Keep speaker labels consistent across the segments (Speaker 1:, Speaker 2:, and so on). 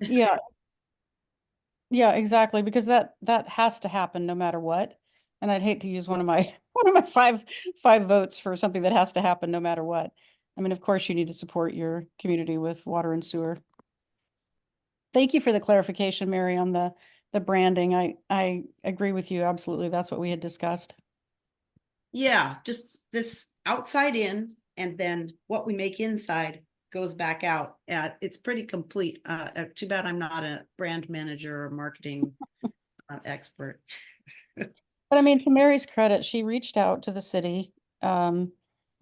Speaker 1: Yeah, yeah, exactly, because that has to happen no matter what. And I'd hate to use one of my one of my five votes for something that has to happen no matter what. I mean, of course, you need to support your community with water and sewer. Thank you for the clarification, Mary, on the branding. I agree with you absolutely. That's what we had discussed.
Speaker 2: Yeah, just this outside in, and then what we make inside goes back out. It's pretty complete. Too bad I'm not a brand manager or marketing expert.
Speaker 1: But I mean, to Mary's credit, she reached out to the city, the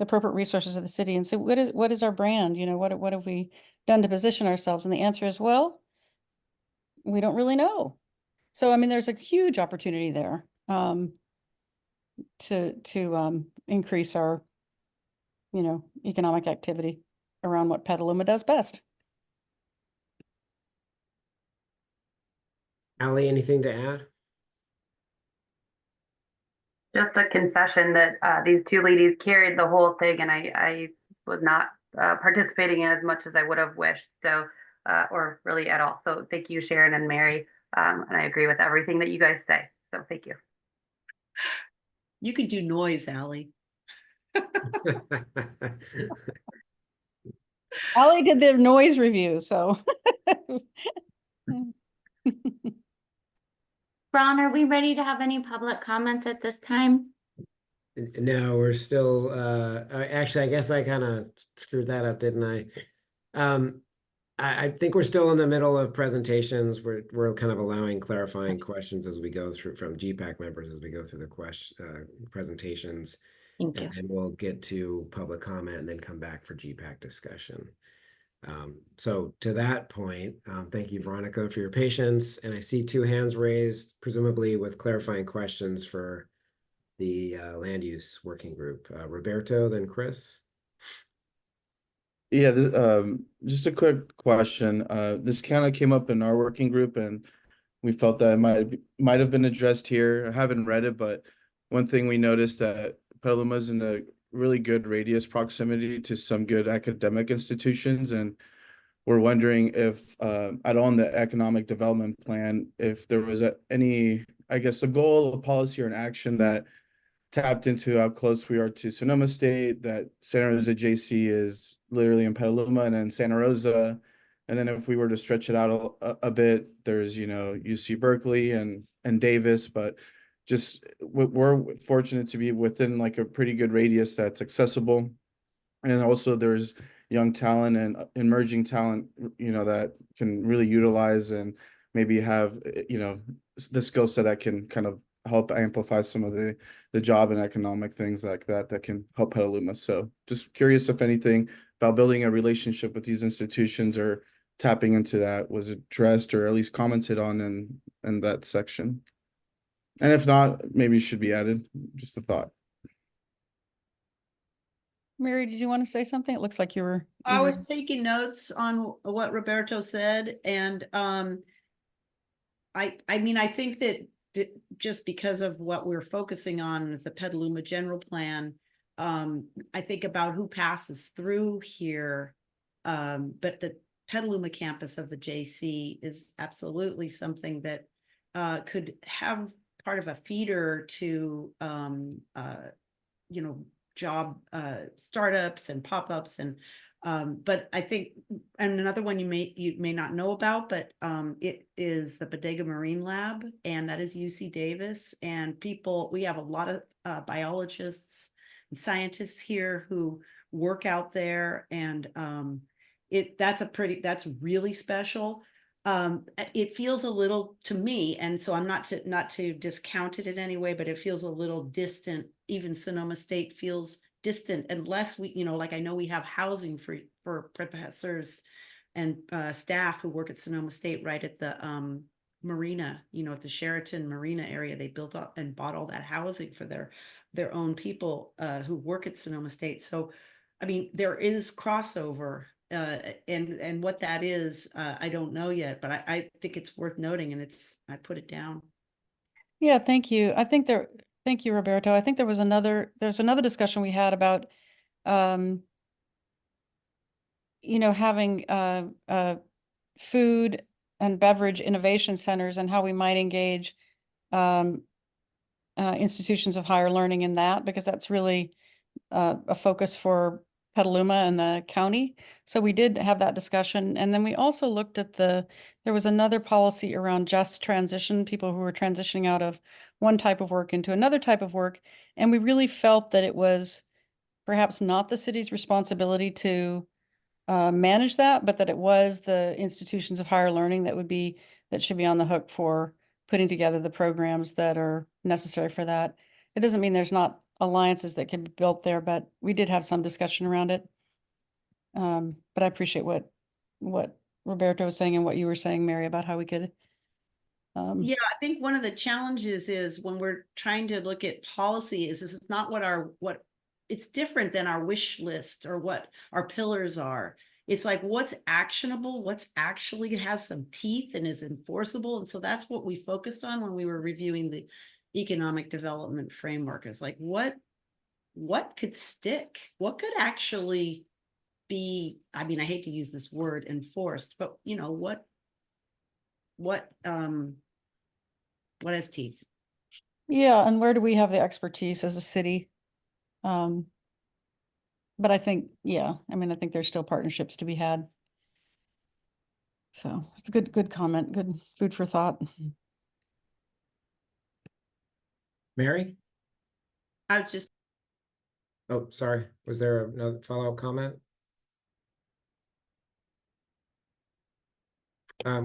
Speaker 1: appropriate resources of the city, and said, what is our brand? You know, what have we done to position ourselves? And the answer is, well, we don't really know. So I mean, there's a huge opportunity there to increase our, economic activity around what Petaluma does best.
Speaker 3: Allie, anything to add?
Speaker 4: Just a confession that these two ladies carried the whole thing, and I was not participating in as much as I would have wished. So, or really at all. So thank you, Sharon and Mary. And I agree with everything that you guys say. So thank you.
Speaker 2: You can do noise, Allie.
Speaker 1: Allie did the noise review, so.
Speaker 5: Ron, are we ready to have any public comments at this time?
Speaker 3: No, we're still, actually, I guess I kind of screwed that up, didn't I? I think we're still in the middle of presentations. We're kind of allowing clarifying questions as we go through from GPAC members as we go through the presentations.
Speaker 5: Thank you.
Speaker 3: And then we'll get to public comment and then come back for GPAC discussion. So to that point, thank you, Veronica, for your patience. And I see 2 hands raised, presumably with clarifying questions for the land use working group. Roberto, then Chris.
Speaker 6: Yeah, just a quick question. This kind of came up in our working group, and we felt that it might have been addressed here. I haven't read it, but one thing we noticed that Petaluma's in a really good radius proximity to some good academic institutions, and we're wondering if at all in the economic development plan, if there was any, I guess, a goal, a policy, or an action that tapped into how close we are to Sonoma State, that Santa Rosa JC is literally in Petaluma and then Santa Rosa. And then if we were to stretch it out a bit, there's, UC Berkeley and Davis, but just we're fortunate to be within like a pretty good radius that's accessible. And also there's young talent and emerging talent, that can really utilize and maybe have, the skill set that can kind of help amplify some of the job and economic things like that can help Petaluma. So just curious if anything about building a relationship with these institutions or tapping into that was addressed or at least commented on in that section. And if not, maybe it should be added. Just a thought.
Speaker 1: Mary, did you want to say something? It looks like you were.
Speaker 2: I was taking notes on what Roberto said, and I mean, I think that just because of what we're focusing on with the Petaluma general plan, I think about who passes through here, but the Petaluma campus of the JC is absolutely something that could have part of a feeder to job startups and pop-ups, and but I think, and another one you may not know about, but it is the Bodega Marine Lab, and that is UC Davis. And we have a lot of biologists and scientists here who work out there, and that's really special. It feels a little to me, and so I'm not to discount it in any way, but it feels a little distant. Even Sonoma State feels distant unless we, like, I know we have housing for professors and staff who work at Sonoma State right at the marina, at the Sheraton Marina area. They built up and bought all that housing for their own people who work at Sonoma State. So, I mean, there is crossover. And what that is, I don't know yet, but I think it's worth noting, and I put it down.
Speaker 1: Yeah, thank you. Thank you, Roberto. I think there's another discussion we had about, having food and beverage innovation centers and how we might engage institutions of higher learning in that, because that's really a focus for Petaluma and the county. So we did have that discussion. And then we also looked at there was another policy around just transition, people who were transitioning out of one type of work into another type of work. And we really felt that it was perhaps not the city's responsibility to manage that, but that it was the institutions of higher learning that should be on the hook for putting together the programs that are necessary for that. It doesn't mean there's not alliances that can be built there, but we did have some discussion around it. But I appreciate what Roberto was saying and what you were saying, Mary, about how we could.
Speaker 2: Yeah, I think one of the challenges is when we're trying to look at policy is this is not what it's different than our wish list or what our pillars are. It's like what's actionable, what's actually has some teeth and is enforceable. And so that's what we focused on when we were reviewing the economic development framework, is like what could stick? What could actually be, I mean, I hate to use this word enforced, but you know, what has teeth?
Speaker 1: Yeah, and where do we have the expertise as a city? But I think, yeah, I mean, I think there's still partnerships to be had. So it's a good comment, good food for thought.
Speaker 3: Mary?
Speaker 2: I was just,
Speaker 3: Oh, sorry. Was there another follow-up comment?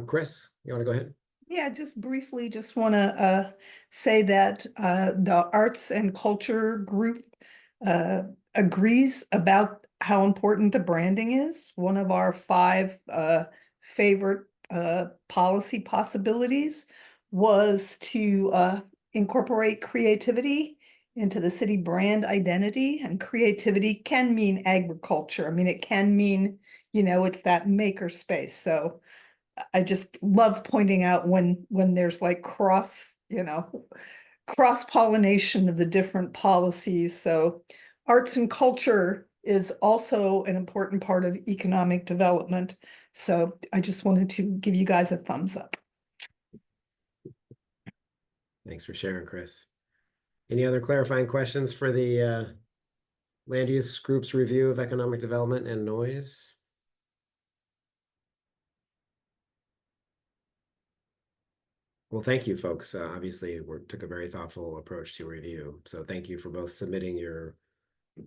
Speaker 3: Chris, you want to go ahead?
Speaker 7: Yeah, just briefly, just want to say that the Arts and Culture Group agrees about how important the branding is. One of our 5 favorite policy possibilities was to incorporate creativity into the city brand identity, and creativity can mean agriculture. I mean, it can mean, it's that maker space. So I just love pointing out when there's like cross pollination of the different policies. So arts and culture is also an important part of economic development. So I just wanted to give you guys a thumbs up.
Speaker 3: Thanks for sharing, Chris. Any other clarifying questions for the land use group's review of economic development and noise? Well, thank you, folks. Obviously, we took a very thoughtful approach to review. So thank you for both submitting your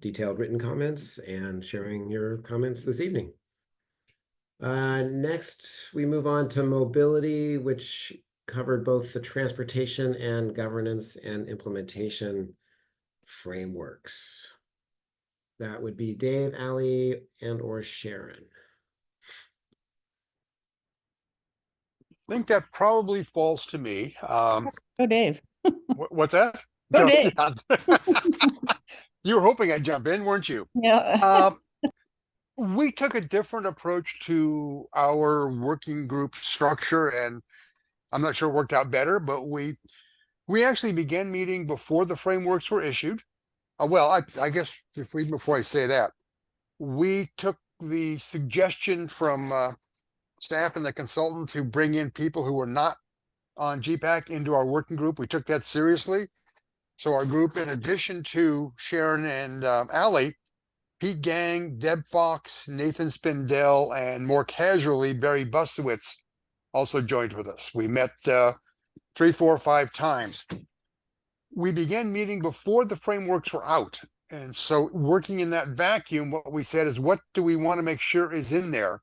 Speaker 3: detailed written comments and sharing your comments this evening. Next, we move on to mobility, which covered both the transportation and governance and implementation frameworks. That would be Dave, Ali, and or Sharon.
Speaker 8: I think that probably falls to me.
Speaker 1: Go Dave.
Speaker 8: What's that?
Speaker 1: Go Dave.
Speaker 8: Yeah. You were hoping I'd jump in, weren't you?
Speaker 1: Yeah.
Speaker 8: We took a different approach to our working group structure, and I'm not sure it worked out better, but we actually began meeting before the frameworks were issued. Well, I guess before I say that, we took the suggestion from staff and the consultant to bring in people who were not on GPAC into our working group. We took that seriously. So our group, in addition to Sharon and Ali, Pete Gang, Deb Fox, Nathan Spindell, and more casually, Barry Busowitz also joined with us. We met 3, 4, 5 times. We began meeting before the frameworks were out. And so working in that vacuum, what we said is, what do we want to make sure is in there?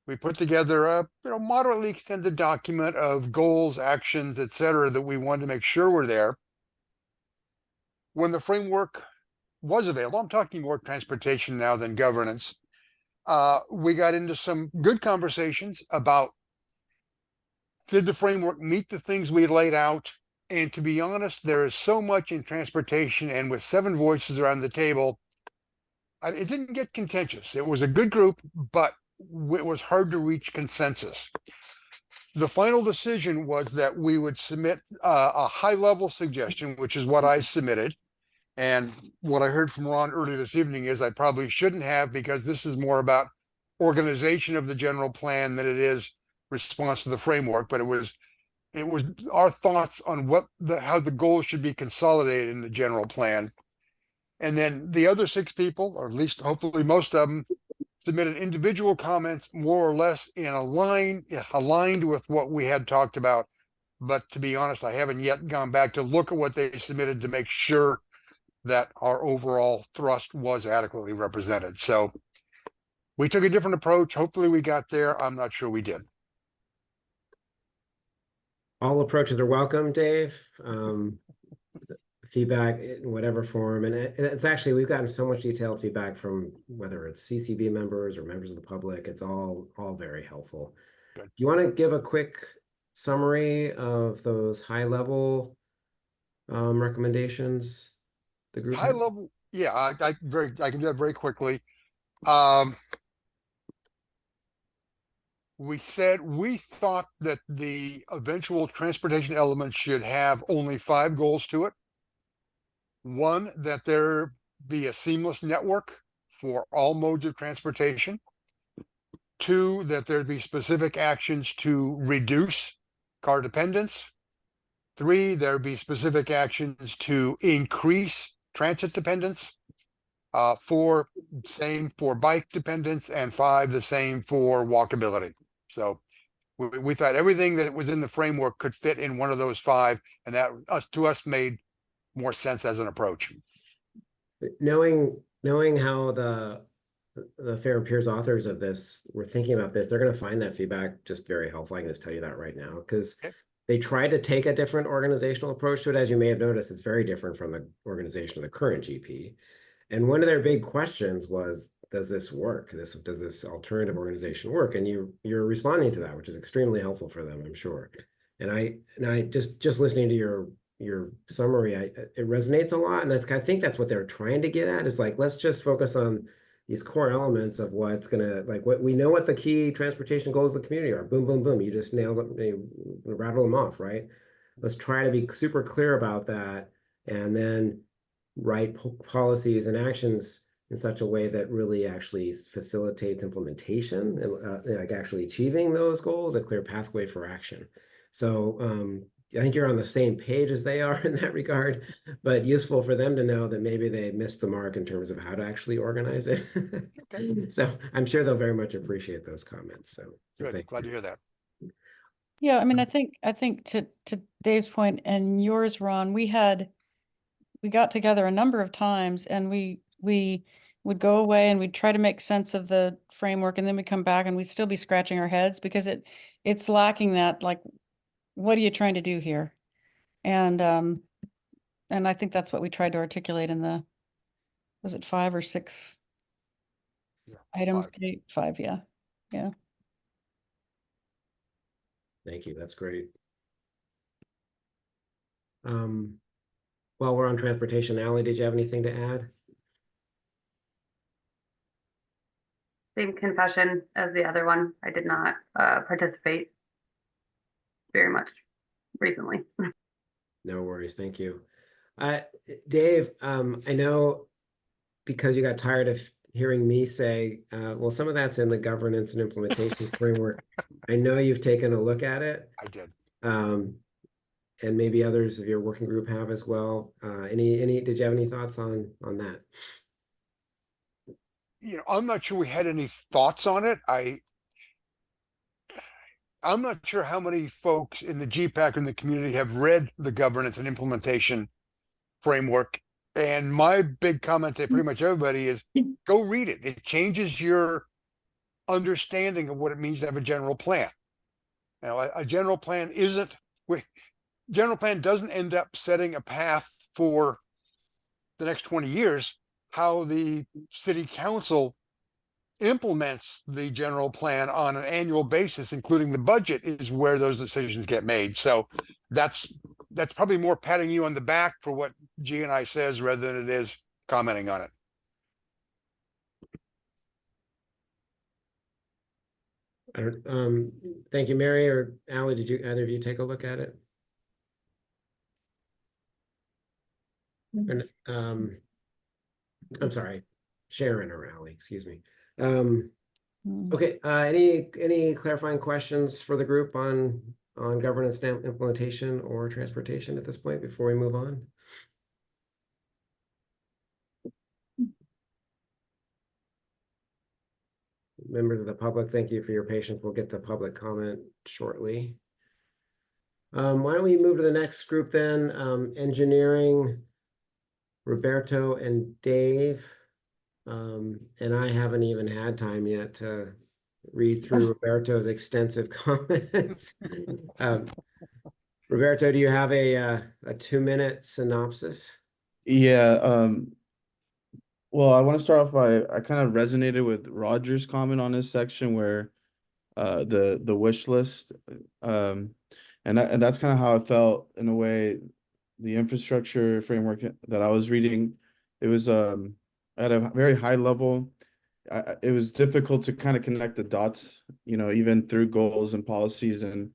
Speaker 8: We put together a moderately extended document of goals, actions, etc., that we wanted to make sure were there. When the framework was available, I'm talking more transportation now than governance, we got into some good conversations about, did the framework meet the things we laid out? And to be honest, there is so much in transportation, and with 7 voices around the table, it didn't get contentious. It was a good group, but it was hard to reach consensus. The final decision was that we would submit a high-level suggestion, which is what I submitted. And what I heard from Ron earlier this evening is I probably shouldn't have, because this is more about organization of the general plan than it is response to the framework, but it was our thoughts on how the goals should be consolidated in the general plan. And then the other 6 people, or at least hopefully most of them, submitted individual comments more or less aligned with what we had talked about. But to be honest, I haven't yet gone back to look at what they submitted to make sure that our overall thrust was adequately represented. So we took a different approach. Hopefully we got there. I'm not sure we did.
Speaker 3: All approaches are welcome, Dave. Feedback in whatever form. And it's actually, we've gotten so much detailed feedback from whether it's CCB members or members of the public. It's all very helpful.
Speaker 8: Good.
Speaker 3: Do you want to give a quick summary of those high level recommendations the group
Speaker 8: High
Speaker 3: had?
Speaker 8: level, yeah, I can do that very quickly. We said we thought that the eventual transportation element should have only 5 goals to it. 1, that there be a seamless network for all modes of transportation. 2, that there be specific actions to reduce car dependence. 3, there be specific actions to increase transit dependence. 4, same for bike dependence, and 5, the same for walkability. So we thought everything that was in the framework could fit in one of those 5, and that to us made more sense as an approach.
Speaker 3: Knowing how the Fair and Peers authors of this were thinking about this, they're going to find that feedback just very helpful. I can just tell you that right now, because they tried to take a different organizational approach to it. As you may have noticed, it's very different from the organization of the current GP. And one of their big questions was, does this work? Does this alternative organization work? And you're responding to that, which is extremely helpful for them, I'm sure. And I just listening to your summary, it resonates a lot. And I think that's what they're trying to get at, is like, let's just focus on these core elements of what's gonna, like, what we know what the key transportation goals of the community are. Boom, boom, boom. You just nailed it, you rattle them off, right? Let's try to be super clear about that, and then write policies and actions in such a way that really actually facilitates implementation and like actually achieving those goals, a clear pathway for action. So I think you're on the same page as they are in that regard, but useful for them to know that maybe they missed the mark in terms of how to actually organize it.
Speaker 8: Okay.
Speaker 3: So I'm sure they'll very much appreciate those comments. So
Speaker 8: Good. Glad to hear that.
Speaker 1: Yeah, I mean, I think to Dave's point and yours, Ron, we got together a number of times, and we would go away and we'd try to make sense of the framework, and then we'd come back and we'd still be scratching our heads because it's lacking that, like, what are you trying to do here? And I think that's what we tried to articulate in the, was it 5 or 6
Speaker 8: Yeah,
Speaker 1: items?
Speaker 8: 5.
Speaker 1: Kate? 5, yeah. Yeah.
Speaker 3: thank you. That's great. While we're on transportation, Ally, did you have anything to add?
Speaker 4: Same confession as the other one. I did not participate very much recently.
Speaker 3: No worries. Thank you. Dave, I know because you got tired of hearing me say, well, some of that's in the governance and implementation framework. I know you've taken a look at it.
Speaker 8: I did.
Speaker 3: And maybe others of your working group have as well. Did you have any thoughts on that?
Speaker 8: I'm not sure we had any thoughts on it. I'm not sure how many folks in the GPAC and the community have read the governance and implementation framework. And my big comment to pretty much everybody is go read it. It changes your understanding of what it means to have a general plan. Now, a general plan general plan doesn't end up setting a path for the next 20 years. How the city council implements the general plan on an annual basis, including the budget, is where those decisions get made. So that's probably more patting you on the back for what G&I says rather than it is commenting on it.
Speaker 3: Thank you, Mary or Ally. Did either of you take a look at it? And, I'm sorry, Sharon or Ally, excuse me.
Speaker 1: Mm.
Speaker 3: Okay, any clarifying questions for the group on governance and implementation or transportation at this point before we move on? Members of the public, thank you for your patience. We'll get to public comment shortly. Why don't we move to the next group then? Engineering, Roberto and Dave. And I haven't even had time yet to read through Roberto's extensive comments. Roberto, do you have a 2-minute synopsis?
Speaker 6: Yeah, well, I want to start off by I kind of resonated with Roger's comment on this section where the wish list, and that's kind of how I felt in a way. The infrastructure framework that I was reading, it was at a very high level. It was difficult to kind of connect the dots, even through goals and policies and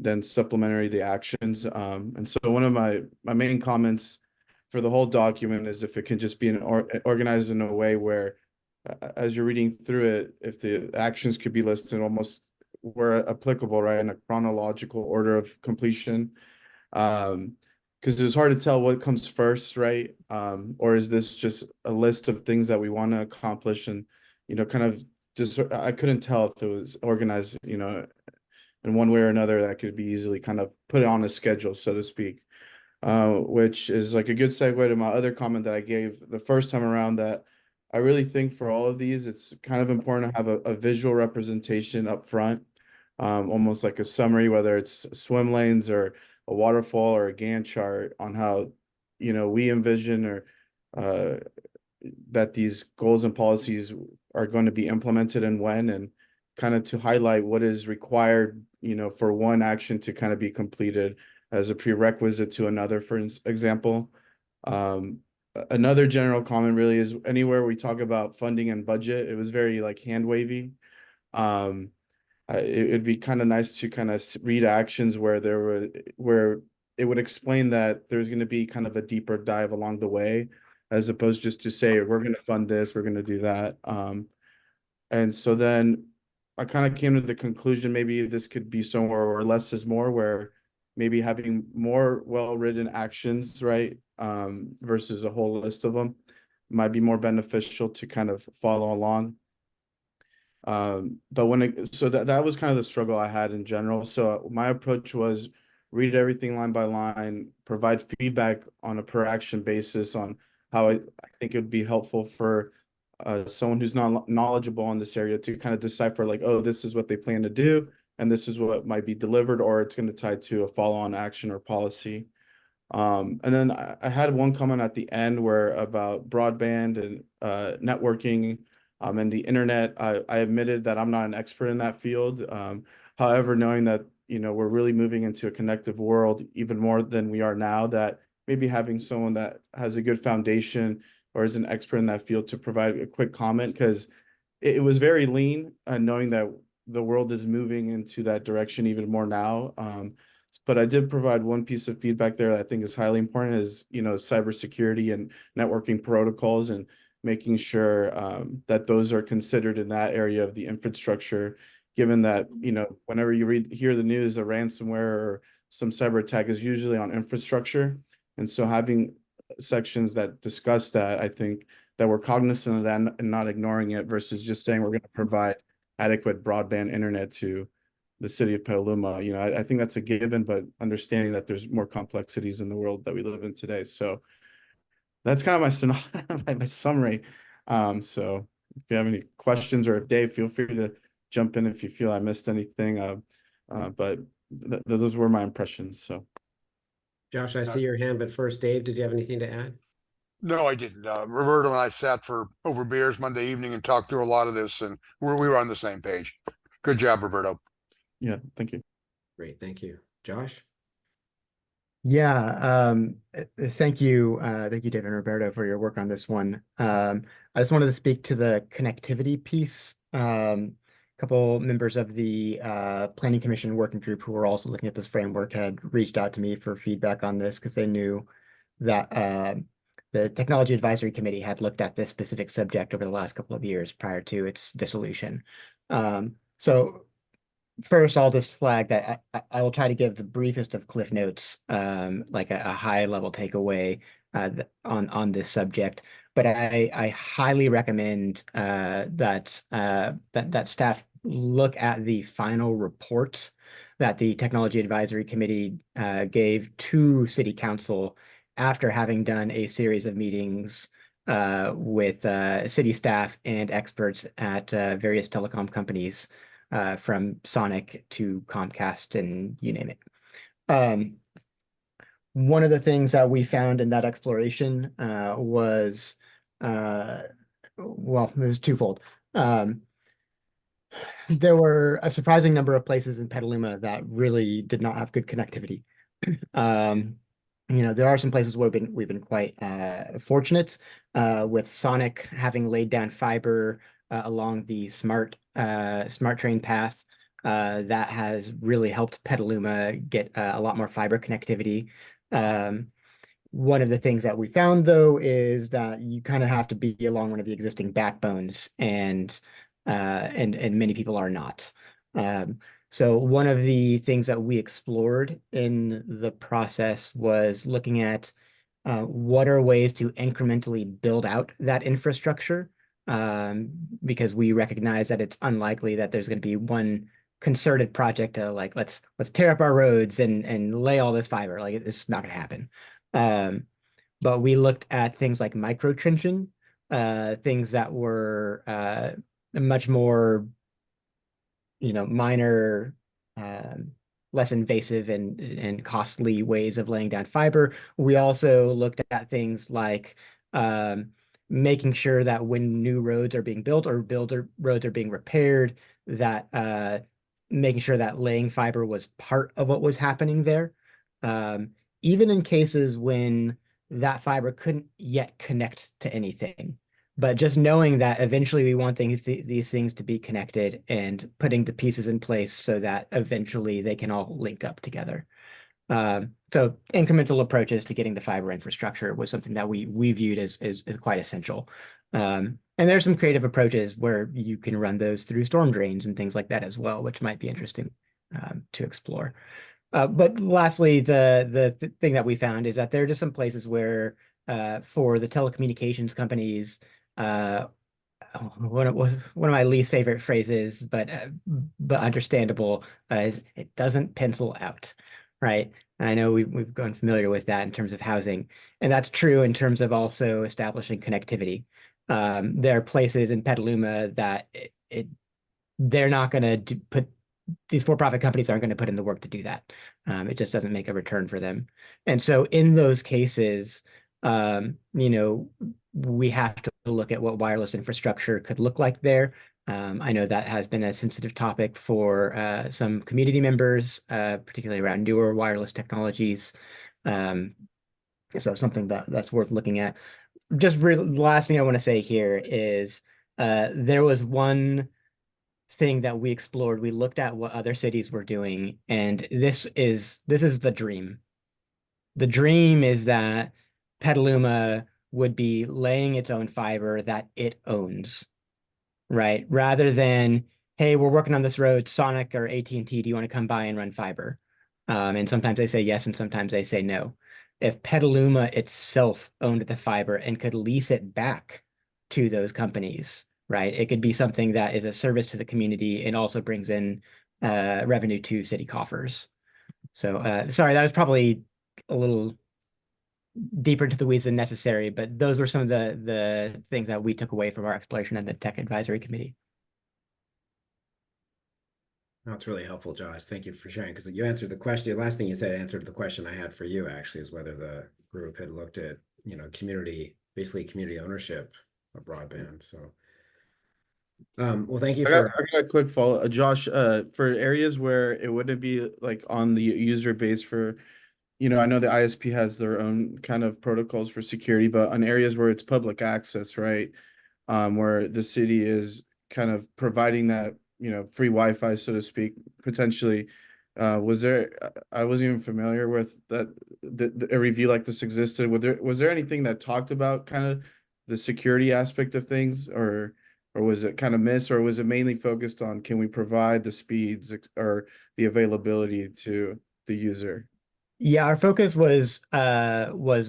Speaker 6: then supplementary the actions. And so one of my main comments for the whole document is if it can just be organized in a way where as you're reading through it, if the actions could be listed almost where applicable, right, in a chronological order of completion. Because it's hard to tell what comes first, right? Or is this just a list of things that we want to accomplish and, kind of just, I couldn't tell if it was organized, in one way or another that could be easily kind of put on a schedule, so to speak. Which is like a good segue to my other comment that I gave the first time around, that I really think for all of these, it's kind of important to have a visual representation up front, almost like a summary, whether it's swim lanes or a waterfall or a Gantt chart on how, we envision or that these goals and policies are going to be implemented and when, and kind of to highlight what is required, for one action to kind of be completed as a prerequisite to another, for example. Another general comment really is anywhere we talk about funding and budget, it was very like hand wavy. It'd be kind of nice to kind of read actions where where it would explain that there's going to be kind of a deeper dive along the way, as opposed just to say we're going to fund this, we're going to do that. And so then I kind of came to the conclusion maybe this could be somewhere where less is more, where maybe having more well-written actions, right, versus a whole list of them might be more beneficial to kind of follow along. But so that was kind of the struggle I had in general. So my approach was read everything line by line, provide feedback on a per action basis on how I think it would be helpful for someone who's not knowledgeable on this area to kind of decipher like, oh, this is what they plan to do, and this is what might be delivered, or it's going to tie to a follow-on action or policy. And then I had one comment at the end where about broadband and networking and the internet. I admitted that I'm not an expert in that field. However, knowing that, we're really moving into a connective world even more than we are now, that maybe having someone that has a good foundation or is an expert in that field to provide a quick comment, because it was very lean, knowing that the world is moving into that direction even more now. But I did provide one piece of feedback there that I think is highly important is, cybersecurity and networking protocols, and making sure that those are considered in that area of the infrastructure, given that, whenever you hear the news, a ransomware or some cyber attack is usually on infrastructure. And so having sections that discuss that, I think that we're cognizant of that and not ignoring it versus just saying we're going to provide adequate broadband internet to the city of Petaluma. I think that's a given, but understanding that there's more complexities in the world that we live in today. So that's kind of my summary. So if you have any questions, or if Dave, feel free to jump in if you feel I missed anything. But those were my impressions. So
Speaker 3: Josh, I see your hand, but first, Dave, did you have anything to add?
Speaker 8: No, I didn't. Roberto and I sat for over beers Monday evening and talked through a lot of this, and we were on the same page. Good job, Roberto.
Speaker 6: yeah, thank you.
Speaker 3: Great, thank you. Josh?
Speaker 9: Yeah, thank you, David and Roberto, for your work on this one. I just wanted to speak to the connectivity piece. A couple members of the Planning Commission working group who were also looking at this framework had reached out to me for feedback on this because they knew that the Technology Advisory Committee had looked at this specific subject over the last couple of years prior to its dissolution. So first, I'll just flag that I will try to give the briefest of cliff notes, like a high level takeaway on this subject. But I highly recommend that staff look at the final report that the Technology Advisory Committee gave to City Council after having done a series of meetings with city staff and experts at various telecom companies, from Sonic to Comcast and you name it. One of the things that we found in that exploration was, well, this is twofold. There were a surprising number of places in Petaluma that really did not have good connectivity. There are some places where we've been quite fortunate, with Sonic having laid down fiber along the smart train path. That has really helped Petaluma get a lot more fiber connectivity. One of the things that we found, though, is that you kind of have to be along one of the existing backbones, and many people are not. So one of the things that we explored in the process was looking at what are ways to incrementally build out that infrastructure, because we recognize that it's unlikely that there's going to be one concerted project to, like, let's tear up our roads and lay all this fiber. Like, it's not going to happen. But we looked at things like micro trenching, things that were much more, minor, less invasive and costly ways of laying down fiber. We also looked at things like making sure that when new roads are being built or roads are being repaired, that making sure that laying fiber was part of what was happening there. Even in cases when that fiber couldn't yet connect to anything. But just knowing that eventually we want these things to be connected and putting the pieces in place so that eventually they can all link up together. So incremental approaches to getting the fiber infrastructure was something that we viewed as quite essential. And there's some creative approaches where you can run those through storm drains and things like that as well, which might be interesting to explore. But lastly, the thing that we found is that there are just some places where, for the telecommunications companies, one of my least favorite phrases, but understandable, is it doesn't pencil out, right? And I know we've grown familiar with that in terms of housing, and that's true in terms of also establishing connectivity. There are places in Petaluma that they're not going to put, these for-profit companies aren't going to put in the work to do that. It just doesn't make a return for them. And so in those cases, we have to look at what wireless infrastructure could look like there. I know that has been a sensitive topic for some community members, particularly around newer wireless technologies. So something that's worth looking at. Just the last thing I want to say here is there was one thing that we explored. We looked at what other cities were doing, and this is the dream. The dream is that Petaluma would be laying its own fiber that it owns, right? Rather than, hey, we're working on this road, Sonic or AT&T, do you want to come by and run fiber? And sometimes they say yes, and sometimes they say no. If Petaluma itself owned the fiber and could lease it back to those companies, right? It could be something that is a service to the community and also brings in revenue to city coffers. So sorry, that was probably a little deeper into the weeds than necessary, but those were some of the things that we took away from our exploration of the Tech Advisory Committee.
Speaker 3: That's really helpful, Josh. Thank you for sharing, because you answered the question. The last thing you said answered the question I had for you, actually, is whether the group had looked at, basically community ownership of broadband. So, well, thank you
Speaker 6: I
Speaker 3: for.
Speaker 6: got a quick follow, Josh. For areas where it wouldn't be like on the user base for, I know the ISP has their own kind of protocols for security, but on areas where it's public access, right? Where the city is kind of providing that, free Wi-Fi, so to speak, potentially. Was there, I wasn't even familiar with that, a review like this existed. Was there anything that talked about kind of the security aspect of things, or or was it kind of missed, or was it mainly focused on can we provide the speeds or the availability to the user?
Speaker 9: Yeah, our focus was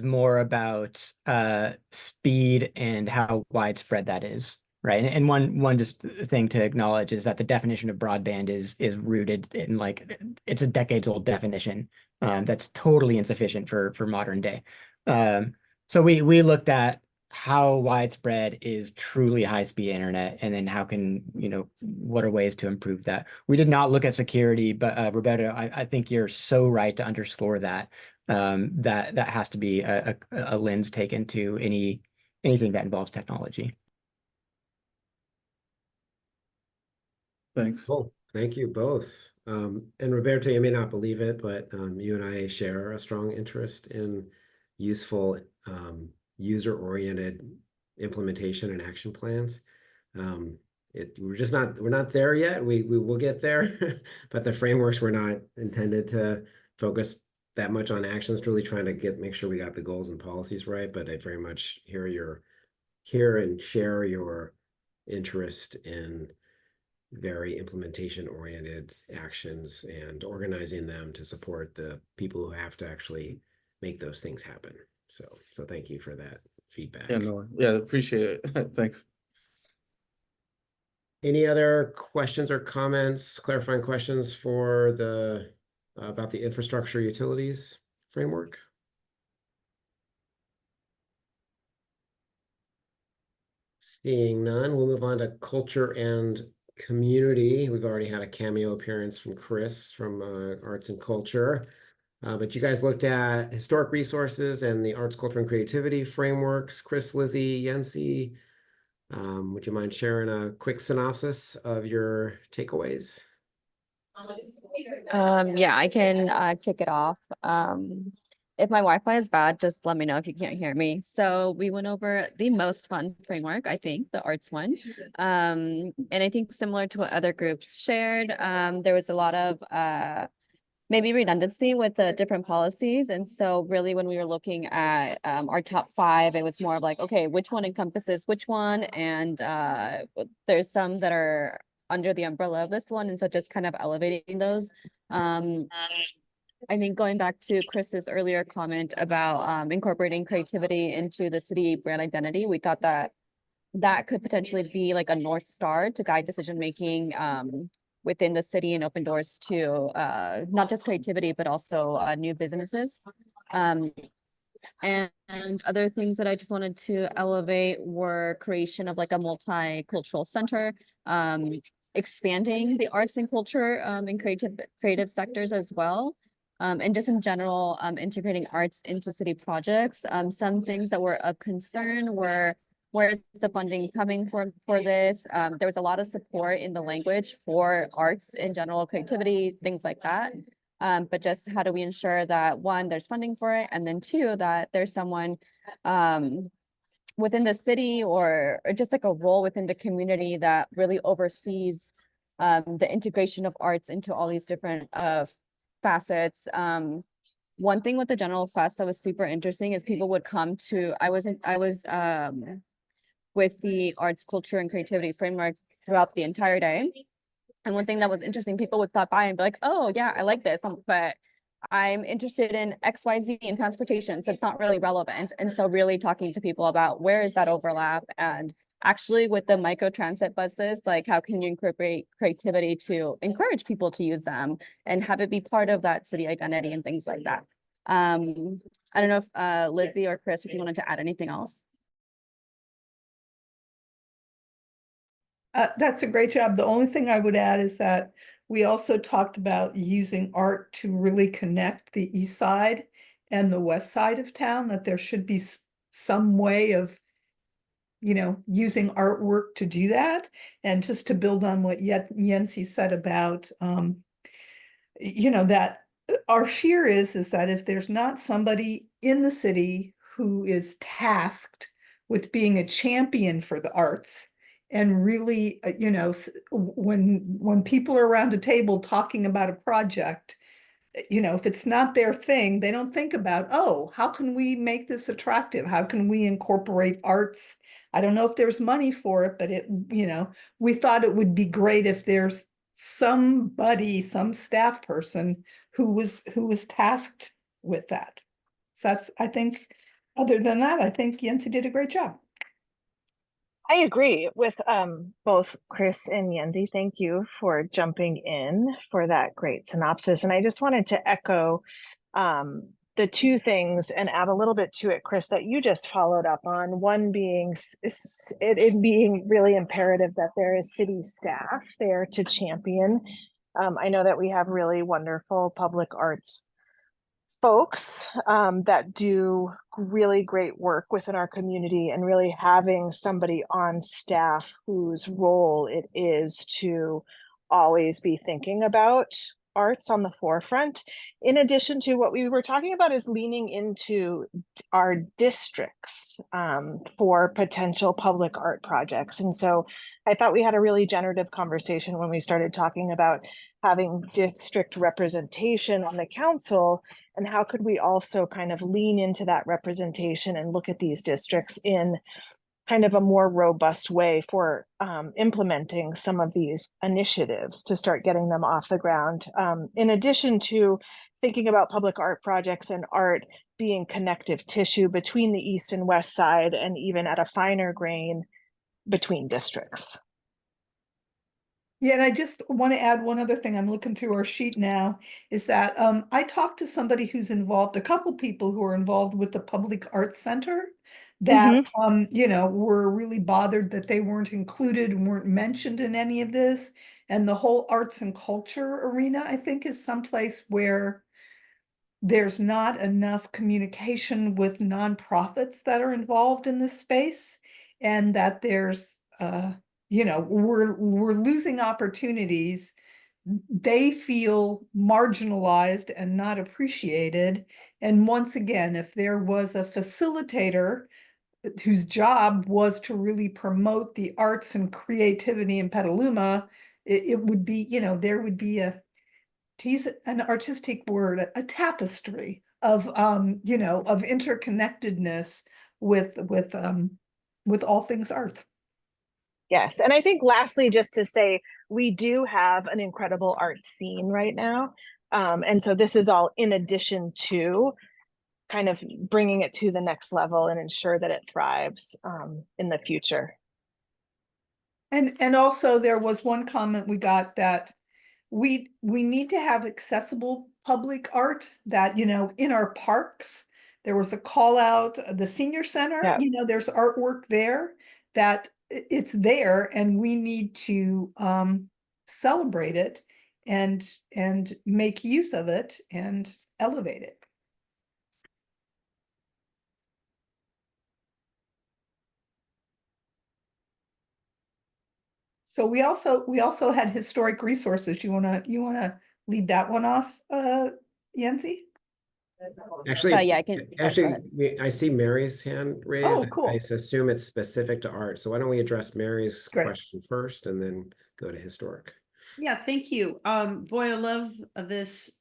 Speaker 9: more about speed and how widespread that is, right? And one just thing to acknowledge is that the definition of broadband is rooted in like it's a decades old definition that's totally insufficient for modern day. So we looked at how widespread is truly high-speed internet, and then how can, what are ways to improve that? We did not look at security, but Roberto, I think you're so right to underscore that. That has to be a lens taken to anything that involves technology.
Speaker 6: Thanks.
Speaker 3: Cool. Thank you both. And Roberto, you may not believe it, but you and I share a strong interest in useful user-oriented implementation and action plans. We're not there yet. We will get there, but the frameworks were not intended to focus that much on actions, really trying to make sure we got the goals and policies right. But I very much hear and share your interest in very implementation-oriented actions and organizing them to support the people who have to actually make those things happen. So thank you for that feedback.
Speaker 6: Yeah, appreciate it. Thanks.
Speaker 3: Any other questions or comments, clarifying questions for about the infrastructure utilities framework? Seeing none, we'll move on to culture and community. We've already had a cameo appearance from Chris from Arts and Culture. But you guys looked at historic resources and the arts, culture, and creativity frameworks. Chris, Lizzie, Yancy, would you mind sharing a quick synopsis of your takeaways?
Speaker 10: Yeah, I can kick it off. If my Wi-Fi is bad, just let me know if you can't hear me. So we went over the most fun framework, I think, the arts one. And I think similar to what other groups shared, there was a lot of maybe redundancy with the different policies. And so really when we were looking at our top 5, it was more of like, okay, which one encompasses which one? And there's some that are under the umbrella of this one. And so just kind of elevating those. I think going back to Chris's earlier comment about incorporating creativity into the city brand identity, we thought that that could potentially be like a North Star to guide decision-making within the city and open doors to not just creativity, but also new businesses. And other things that I just wanted to elevate were creation of like a multicultural center, expanding the arts and culture and creative sectors as well. And just in general, integrating arts into city projects. Some things that were of concern were, where's the funding coming for this? There was a lot of support in the language for arts in general, creativity, things like that. But just how do we ensure that 1, there's funding for it, and then 2, that there's someone within the city or just like a role within the community that really oversees the integration of arts into all these different facets. One thing with the General Fest that was super interesting is people would come to, I was with the arts, culture, and creativity framework throughout the entire day. And one thing that was interesting, people would stop by and be like, oh yeah, I like this, but I'm interested in XYZ in transportation, so it's not really relevant. And so really talking to people about where is that overlap, and actually with the micro transit buses, like how can you incorporate creativity to encourage people to use them and have it be part of that city identity and things like that. I don't know if Lizzie or Chris, if you wanted to add anything else.
Speaker 7: That's a great job. The only thing I would add is that we also talked about using art to really connect the east side and the west side of town, that there should be some way of, using artwork to do that. And just to build on what Yancy said about, that our fear is that if there's not somebody in the city who is tasked with being a champion for the arts, and really, when people are around a table talking about a project, if it's not their thing, they don't think about, oh, how can we make this attractive? How can we incorporate arts I don't know if there's money for it, but we thought it would be great if there's somebody, some staff person who was tasked with that. So that's, I think, other than that, I think Yancy did a great job.
Speaker 11: I agree with both Chris and Yenzi. Thank you for jumping in for that great synopsis. And I just wanted to echo the two things and add a little bit to it, Chris, that you just followed up on. One being it being really imperative that there is city staff there to champion. I know that we have really wonderful public arts folks that do really great work within our community, and really having somebody on staff whose role it is to always be thinking about arts on the forefront. In addition to what we were talking about, is leaning into our districts for potential public art projects. And so I thought we had a really generative conversation when we started talking about having district representation on the council, and how could we also kind of lean into that representation and look at these districts in kind of a more robust way for implementing some of these initiatives to start getting them off the ground. In addition to thinking about public art projects and art being connective tissue between the east and west side, and even at a finer grain between districts.
Speaker 7: Yeah, and I just want to add one other thing. I'm looking through our sheet now, is that I talked to somebody who's involved, a couple people who are involved with the Public Arts Center that were really bothered that they weren't included and weren't mentioned in any of this. And the whole arts and culture arena, I think, is someplace where there's not enough communication with nonprofits that are involved in this space, and that there's we're losing opportunities. They feel marginalized and not appreciated. And once again, if there was a facilitator whose job was to really promote the arts and creativity in Petaluma, it would be, there would be to use an artistic word, a tapestry of of interconnectedness with all things arts.
Speaker 11: Yes, and I think lastly, just to say, we do have an incredible art scene right now. And so this is all in addition to kind of bringing it to the next level and ensure that it thrives in the future.
Speaker 7: And also there was one comment we got that we need to have accessible public art, that, in our parks, there was a call out, the senior center, there's artwork there that it's there, and we need to celebrate it and make use of it and elevate it. So we also had historic resources. You wanna lead that one off, Yancy?
Speaker 3: Actually,
Speaker 10: yeah, I can. Go
Speaker 3: actually,
Speaker 10: ahead.
Speaker 3: I see Mary's hand raised.
Speaker 7: Oh, cool.
Speaker 3: I assume it's specific to art. So why don't we address Mary's
Speaker 7: Great.
Speaker 3: question first and then go to historic?
Speaker 2: Yeah, thank you. Boy, I love this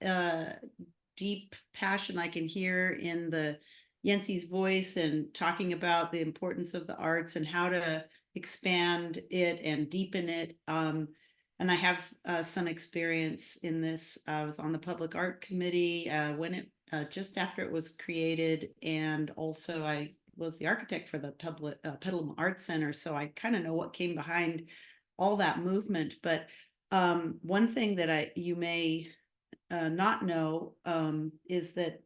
Speaker 2: deep passion I can hear in the Yancy's voice, and talking about the importance of the arts and how to expand it and deepen it. And I have some experience in this. I was on the public art committee when it just after it was created, and also I was the architect for the public Petaluma Arts Center, so I kind of know what came behind all that movement. But one thing that you may not know is that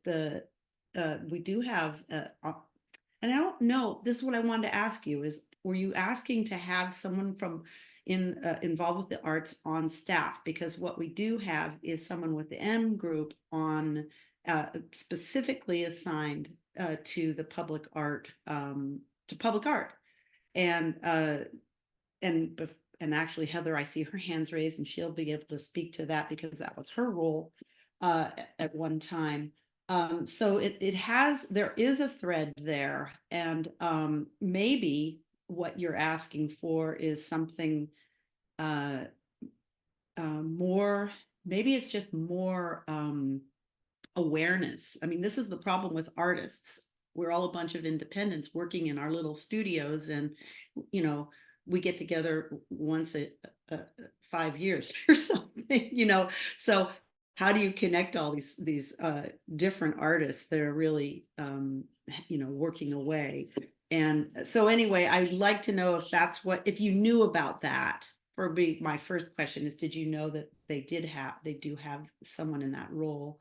Speaker 2: we do have and I don't know, this is what I wanted to ask you, is were you asking to have someone from involved with the arts on staff? Because what we do have is someone with the M group on specifically assigned to the public art and actually Heather, I see her hands raised, and she'll be able to speak to that because that was her role at one time. So there is a thread there, and maybe what you're asking for is something more, maybe it's just more awareness. I mean, this is the problem with artists. we're all a bunch of independents working in our little studios, and you know, we get together once a 5 years or something, you know. So how do you connect all these different artists that are really you know, working away? And so anyway, I'd like to know if that's what, if you knew about that. For me, my first question is, did you know that they do have someone in that role,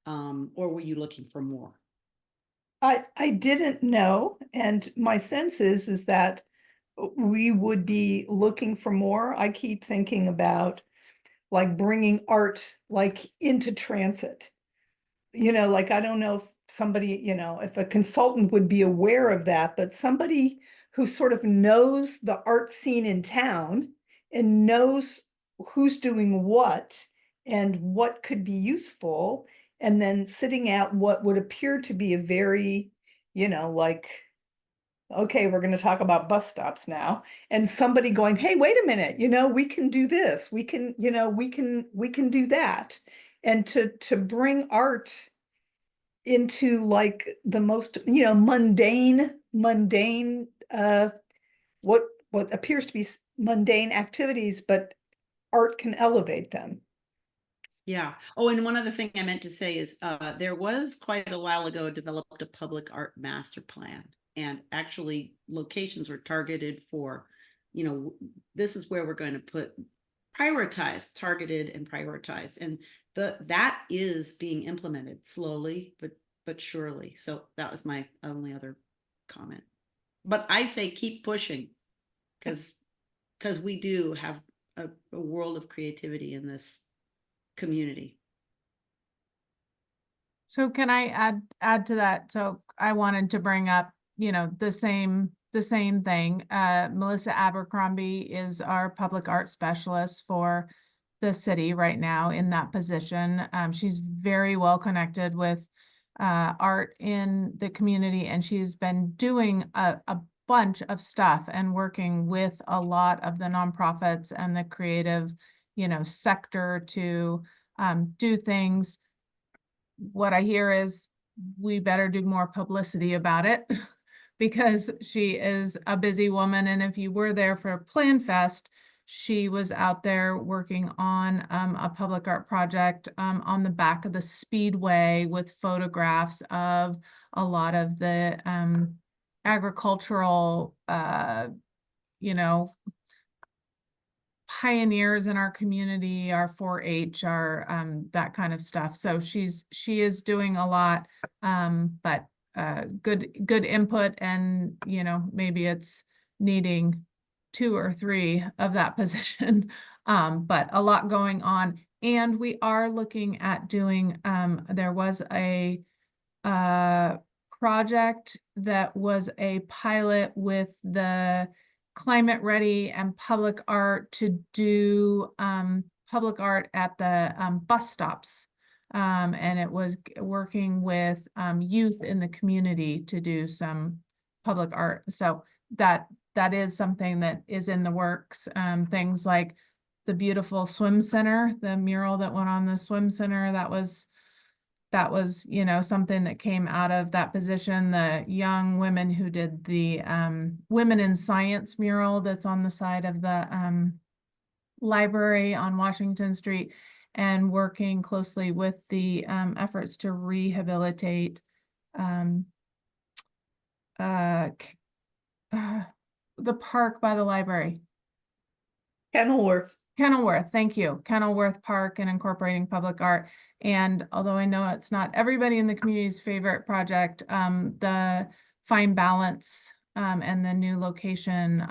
Speaker 2: or were you looking for more?
Speaker 7: I didn't know, and my sense is that we would be looking for more. I keep thinking about like bringing art like into transit. You know, like I don't know if somebody, you know, if a consultant would be aware of that, but somebody who sort of knows the art scene in town and knows who's doing what and what could be useful, and then sitting out what would appear to be a very, you know, like, okay, we're going to talk about bus stops now, and somebody going, hey, wait a minute, you know, we can do this, we can, you know, we can do that. And to bring art into like the most, you know, mundane what appears to be mundane activities, but art can elevate them.
Speaker 2: Yeah. Oh, and one other thing I meant to say is there was quite a while ago developed a public art master plan, and actually locations were targeted for, you know, this is where we're going to put prioritized, targeted and prioritized. And that is being implemented slowly, but surely. So that was my only other comment. But I say keep pushing, because we do have a world of creativity in this community.
Speaker 12: So can I add to that? So I wanted to bring up, you know, the same thing. Melissa Abercrombie is our public art specialist for the city right now in that position. She's very well connected with art in the community, and she's been doing a bunch of stuff and working with a lot of the nonprofits and the creative, you know, sector to do things. What I hear is we better do more publicity about it because she is a busy woman. And if you were there for Plan Fest, she was out there working on a public art project on the back of the Speedway with photographs of a lot of the agricultural, you know, pioneers in our community, our 4-H, our that kind of stuff. So she is doing a lot, but good input, and you know, maybe it's needing 2 or 3 of that position, but a lot going on. And we are looking at doing there was a project that was a pilot with the Climate Ready and Public Art to do public art at the bus stops. And it was working with youth in the community to do some public art. So that is something that is in the works. Things like the beautiful swim center, the mural that went on the swim center, that was, you know, something that came out of that position. The young women who did the Women in Science mural that's on the side of the library on Washington Street, and working closely with the efforts to rehabilitate the park by the library.
Speaker 7: Kenilworth.
Speaker 12: Kenilworth, thank you. Kenilworth Park, and incorporating public art. And although I know it's not everybody in the community's favorite project, the Fine Balance and the new location,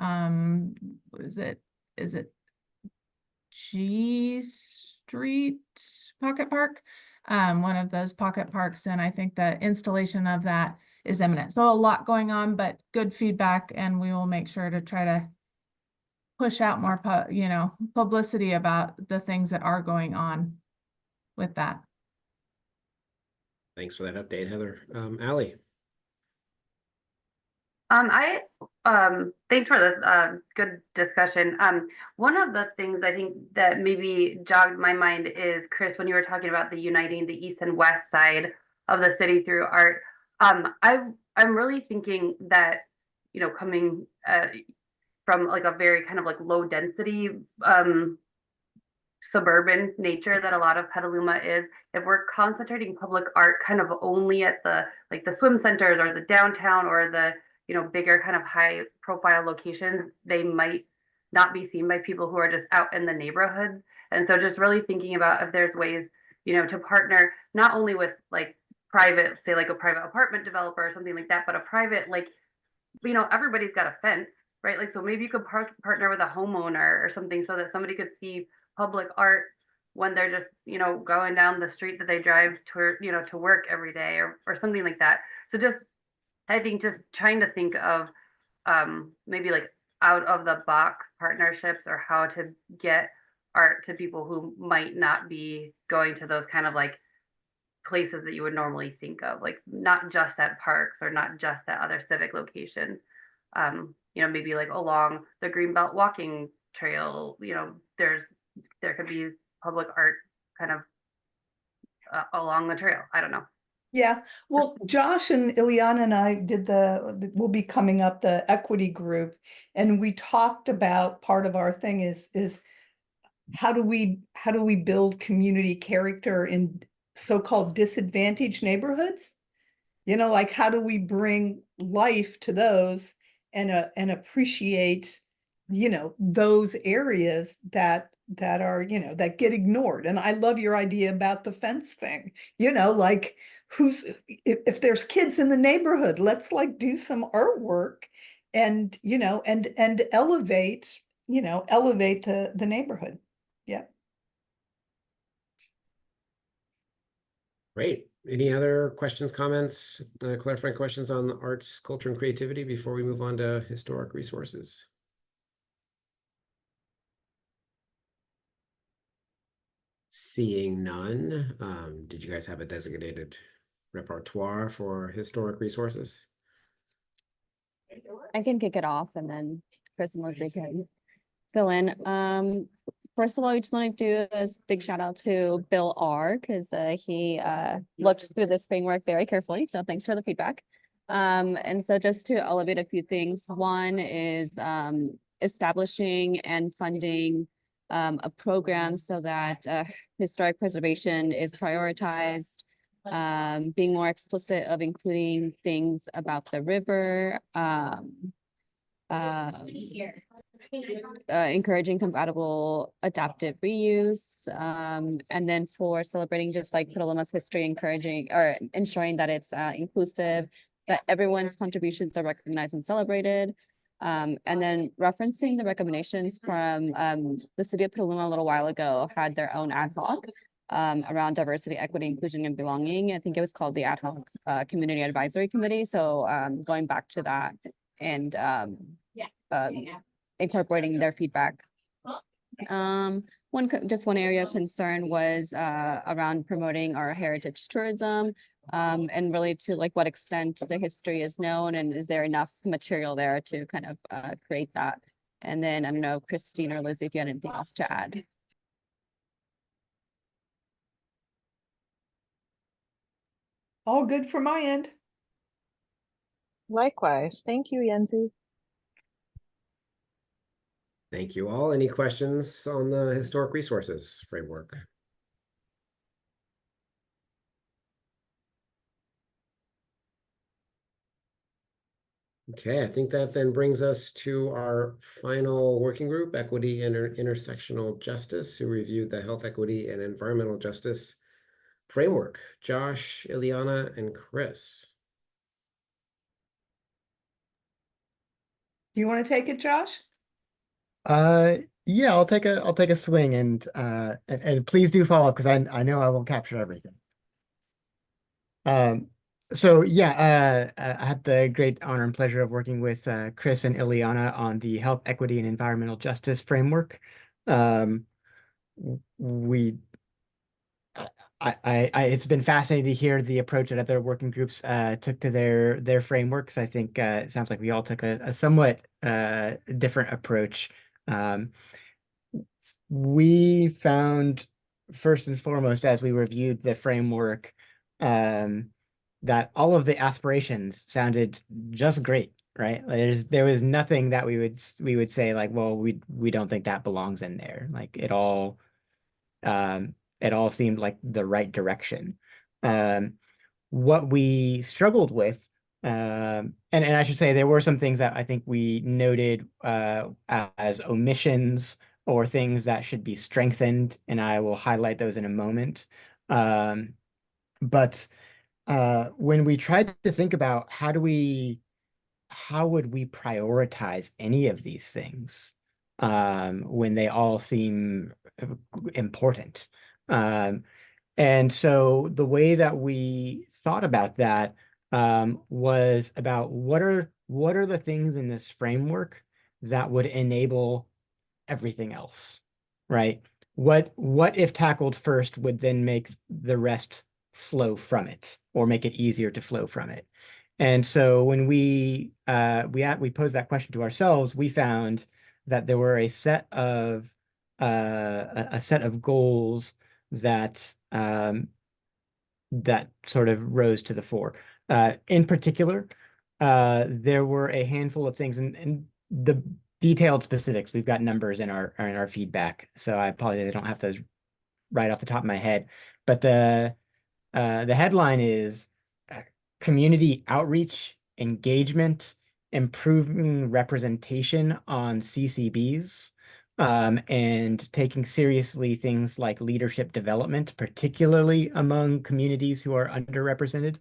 Speaker 12: is it G Street Pocket Park? One of those pocket parks, and I think the installation of that is imminent. So a lot going on, but good feedback, and we will make sure to try to push out more, you know, publicity about the things that are going on with that.
Speaker 3: Thanks for that update, Heather. Allie.
Speaker 4: Thanks for this good discussion. One of the things I think that maybe jogged my mind is, Chris, when you were talking about the uniting the east and west side of the city through art, I I'm really thinking that, you know, coming from like a very kind of like low density suburban nature that a lot of Petaluma is, if we're concentrating public art kind of only at the like the swim centers or the downtown or the, you know, bigger kind of high profile locations, they might not be seen by people who are just out in the neighborhoods. And so just really thinking about if there's ways, you know, to partner not only with like private, say like a private apartment developer or something like that, but a private, like, you know, everybody's got a fence, right? Like, so maybe you could partner with a homeowner or something so that somebody could see public art when they're just, you know, going down the street that they drive to, you know, to work every day, or something like that. So just, I think just trying to think of maybe like out of the box partnerships, or how to get art to people who might not be going to those kind of like places that you would normally think of, like not just at parks or not just at other civic locations. You know, maybe like along the Greenbelt walking trail, you know, there could be public art kind of along the trail. I don't know.
Speaker 7: Yeah, well, Josh and Ileana and I did we'll be coming up the equity group, and we talked about part of our thing is how do we build community character in so-called disadvantaged neighborhoods? You know, like how do we bring life to those and appreciate, you know, those areas that are, you know, that get ignored. And I love your idea about the fence thing, you know, like if there's kids in the neighborhood, let's like do some artwork and, you know, and elevate, you know, elevate the neighborhood. Yeah.
Speaker 3: Great. Any other questions, comments, clarifying questions on the arts, culture, and creativity before we move on to historic resources? Seeing none, did you guys have a designated repertoire for historic resources?
Speaker 10: I can kick it off and then Chris and Leslie can fill in. First of all, we just want to do a big shout out to Bill R, because he looked through this framework very carefully. So thanks for the feedback. And so just to elevate a few things, one is establishing and funding a program so that historic preservation is prioritized, being more explicit of including things about the river, encouraging compatible adaptive reuse, and then for celebrating just like Petaluma's history, encouraging or ensuring that it's inclusive, that everyone's contributions are recognized and celebrated. And then referencing the recommendations from the city of Petaluma a little while ago had their own ad hoc around diversity, equity, inclusion, and belonging. I think it was called the Ad hoc Community Advisory Committee. So going back to that and incorporating their feedback. One area of concern was around promoting our heritage tourism, and really to like what extent the history is known, and is there enough material there to kind of create that. And then I don't know, Christine or Lizzie, if you had anything else to add.
Speaker 7: All good from my end.
Speaker 11: Likewise. Thank you, Yenzi.
Speaker 3: Thank you all. Any questions on the historic resources framework? Okay, I think that then brings us to our final working group, Equity and Intersectional Justice, who reviewed the Health Equity and Environmental Justice framework. Josh, Ileana, and Chris.
Speaker 7: Do you want to take it, Josh?
Speaker 9: Yeah, I'll take a swing and please do follow up because I know I won't capture everything. So yeah, I had the great honor and pleasure of working with Chris and Ileana on the Health Equity and Environmental Justice framework. We it's been fascinating to hear the approach that other working groups took to their frameworks. I think it sounds like we all took a somewhat different approach. We found first and foremost as we reviewed the framework that all of the aspirations sounded just great, right? There was nothing that we would say like, well, we don't think that belongs in there. Like it all seemed like the right direction. What we struggled with, and I should say there were some things that I think we noted as omissions or things that should be strengthened, and I will highlight those in a moment. But when we tried to think about how would we prioritize any of these things when they all seem important? And so the way that we thought about that was about what are the things in this framework that would enable everything else, right? What if tackled first would then make the rest flow from it or make it easier to flow from it? And so when we posed that question to ourselves, we found that there were a set of goals that that sort of rose to the fore. In particular, there were a handful of things, and the detailed specifics, we've got numbers in our feedback, so I apologize, I don't have those right off the top of my head. But the headline is community outreach, engagement, improving representation on CCBs, and taking seriously things like leadership development, particularly among communities who are underrepresented.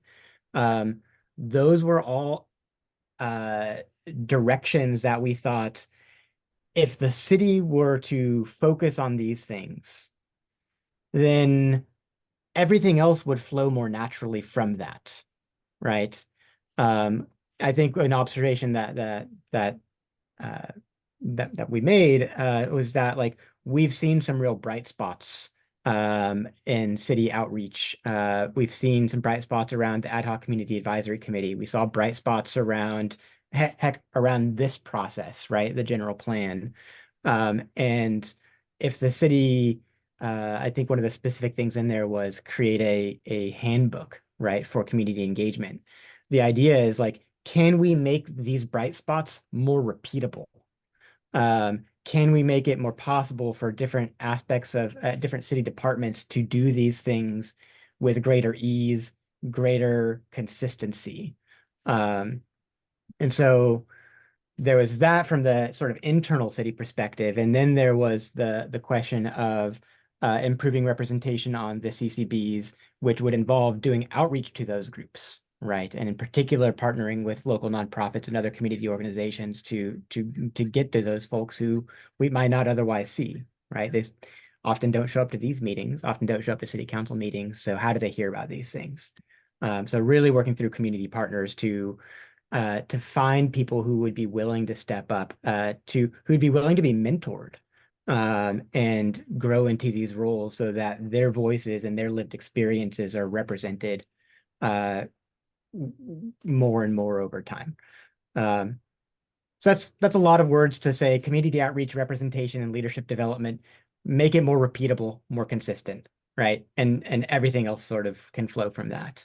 Speaker 9: Those were all directions that we thought if the city were to focus on these things, then everything else would flow more naturally from that, right? I think an observation that we made was that like we've seen some real bright spots in city outreach. We've seen some bright spots around the Ad Hoc Community Advisory Committee. We saw bright spots around around this process, right? The general plan. And if the city, I think one of the specific things in there was create a handbook, right, for community engagement. The idea is like, can we make these bright spots more repeatable? Can we make it more possible for different aspects of different city departments to do these things with greater ease, greater consistency? And so there was that from the sort of internal city perspective. And then there was the question of improving representation on the CCBs, which would involve doing outreach to those groups, right? And in particular, partnering with local nonprofits and other community organizations to get to those folks who we might not otherwise see, right? They often don't show up to these meetings, often don't show up to city council meetings. So how do they hear about these things? So really working through community partners to find people who would be willing to step up, who'd be willing to be mentored and grow into these roles so that their voices and their lived experiences are represented more and more over time. So that's a lot of words to say community outreach, representation, and leadership development. Make it more repeatable, more consistent, right? And everything else sort of can flow from that.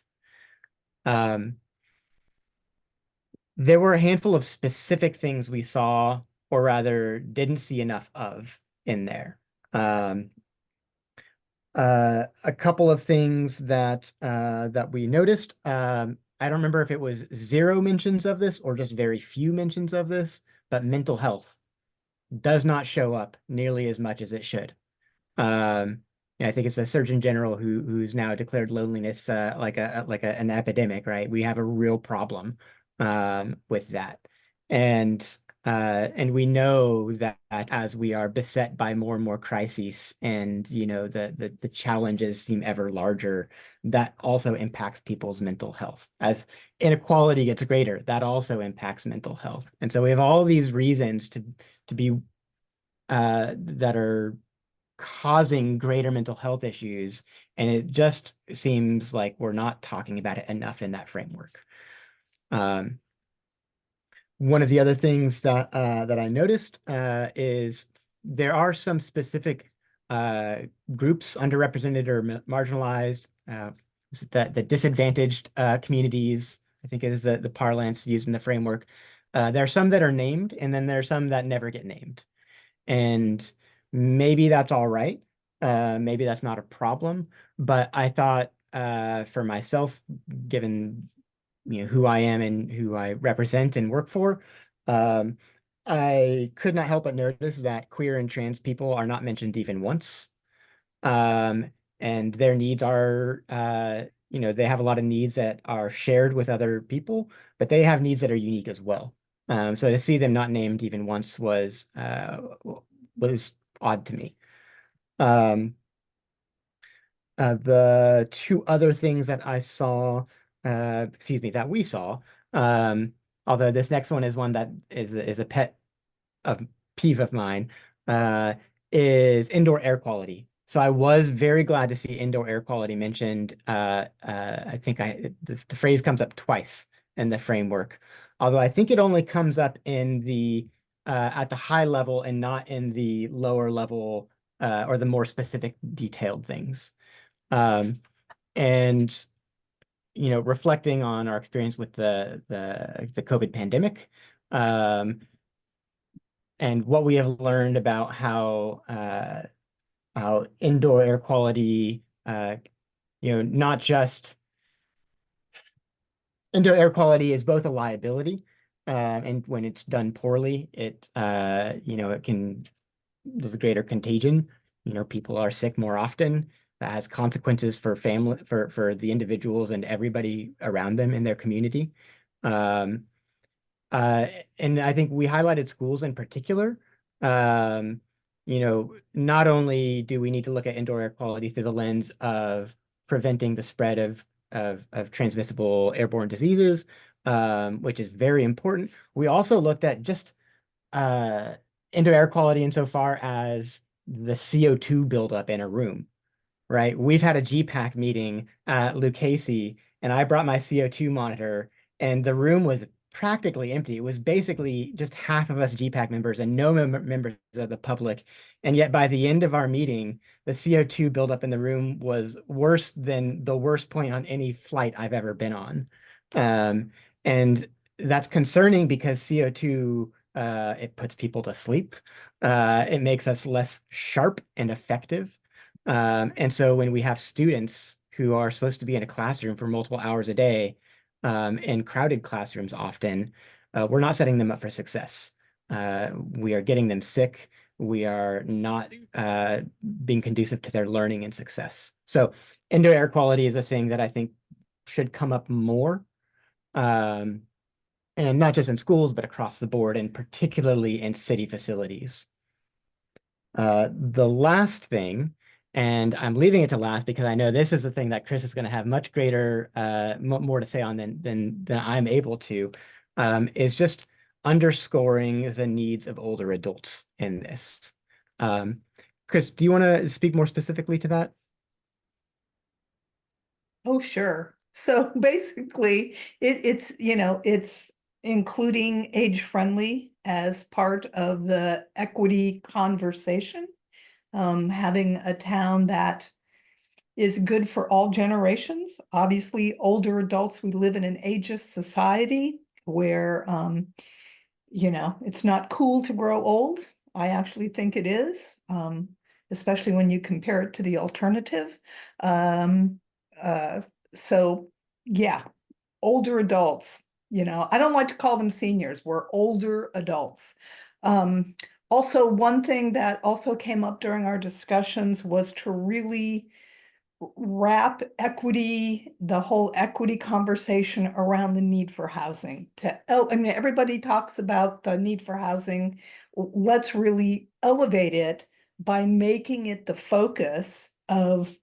Speaker 9: There were a handful of specific things we saw, or rather didn't see enough of in there. A couple of things that we noticed. I don't remember if it was 0 mentions of this or just very few mentions of this, but mental health does not show up nearly as much as it should. I think it's the Surgeon General who's now declared loneliness like an epidemic, right? We have a real problem with that, and we know that as we are beset by more and more crises, and the challenges seem ever larger, that also impacts people's mental health. As inequality gets greater, that also impacts mental health, and so we have all these reasons to be that are causing greater mental health issues, and it just seems like we're not talking about it enough in that framework. One of the other things that I noticed is there are some specific groups underrepresented or marginalized. is it the disadvantaged communities, I think is the parlance used in the framework. There are some that are named, and then there are some that never get named. And maybe that's all right. Maybe that's not a problem. But I thought for myself, given who I am and who I represent and work for, I could not help but notice that queer and trans people are not mentioned even once. Um, and their needs are, they have a lot of needs that are shared with other people, but they have needs that are unique as well. So to see them not named even once was odd to me. The two other things that I saw, that we saw, although this next one is one that is a pet of peeve of mine, is indoor air quality. So I was very glad to see indoor air quality mentioned. I think the phrase comes up twice in the framework, although I think it only comes up in the at the high level and not in the lower level or the more specific detailed things. And reflecting on our experience with the COVID pandemic, and what we have learned about how indoor air quality, not just indoor air quality is both a liability, and when it's done poorly, it there's a greater contagion. People are sick more often. That has consequences for the individuals and everybody around them in their community. Um, and I think we highlighted schools in particular. Not only do we need to look at indoor air quality through the lens of preventing the spread of transmissible airborne diseases, which is very important. We also looked at just indoor air quality insofar as the CO2 buildup in a room, right? We've had a GPAC meeting at Lucchese, and I brought my CO2 monitor, and the room was practically empty. It was basically just half of us GPAC members and no members of the public. And yet by the end of our meeting, the CO2 buildup in the room was worse than the worst point on any flight I've ever been on. And that's concerning because CO2, it puts people to sleep. It makes us less sharp and effective. And so when we have students who are supposed to be in a classroom for multiple hours a day, in crowded classrooms often, we're not setting them up for success. We are getting them sick. We are not being conducive to their learning and success. So indoor air quality is a thing that I think should come up more. And not just in schools, but across the board, and particularly in city facilities. The last thing, and I'm leaving it to last because I know this is the thing that Chris is going to have much greater, more to say on than I'm able to, is just underscoring the needs of older adults in this. Chris, do you want to speak more specifically to that?
Speaker 7: Oh, sure. So basically, it's including age-friendly as part of the equity conversation. Having a town that is good for all generations. Obviously, older adults, we live in an ageist society where, it's not cool to grow old. I actually think it is, especially when you compare it to the alternative. So yeah, older adults, I don't like to call them seniors, we're older adults. Also, one thing that also came up during our discussions was to really wrap equity, the whole equity conversation around the need for housing. Everybody talks about the need for housing. Let's really elevate it by making it the focus of,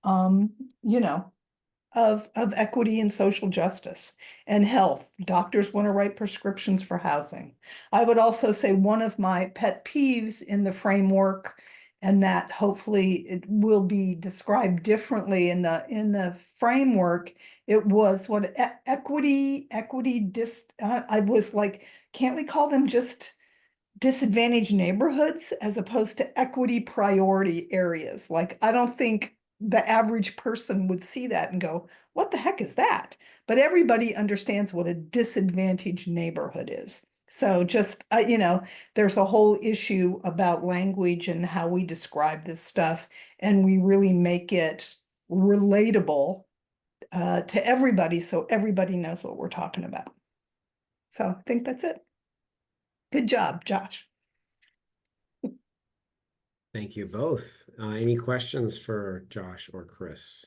Speaker 7: of equity and social justice and health. Doctors want to write prescriptions for housing. I would also say one of my pet peeves in the framework, and that hopefully it will be described differently in the framework, it was what equity, I was like, can't we call them just disadvantaged neighborhoods as opposed to equity priority areas? Like, I don't think the average person would see that and go, what the heck is that? But everybody understands what a disadvantaged neighborhood is. So just, there's a whole issue about language and how we describe this stuff, and we really make it relatable to everybody, so everybody knows what we're talking about. So I think that's it. Good job, Josh.
Speaker 3: Thank you both. Any questions for Josh or Chris?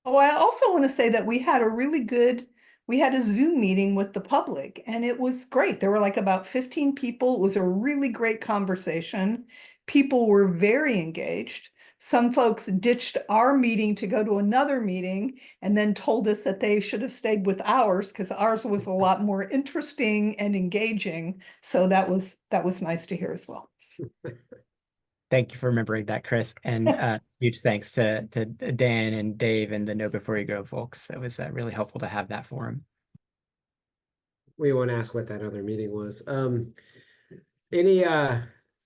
Speaker 7: Oh, I also want to say that we had a Zoom meeting with the public, and it was great. There were like about 15 people. It was a really great conversation. People were very engaged. Some folks ditched our meeting to go to another meeting and then told us that they should have stayed with ours because ours was a lot more interesting and engaging. So that was nice to hear as well.
Speaker 9: Thank you for remembering that, Chris. And huge thanks to Dan and Dave and the Know Before You Go folks. That was really helpful to have that forum.
Speaker 3: We won't ask what that other meeting was.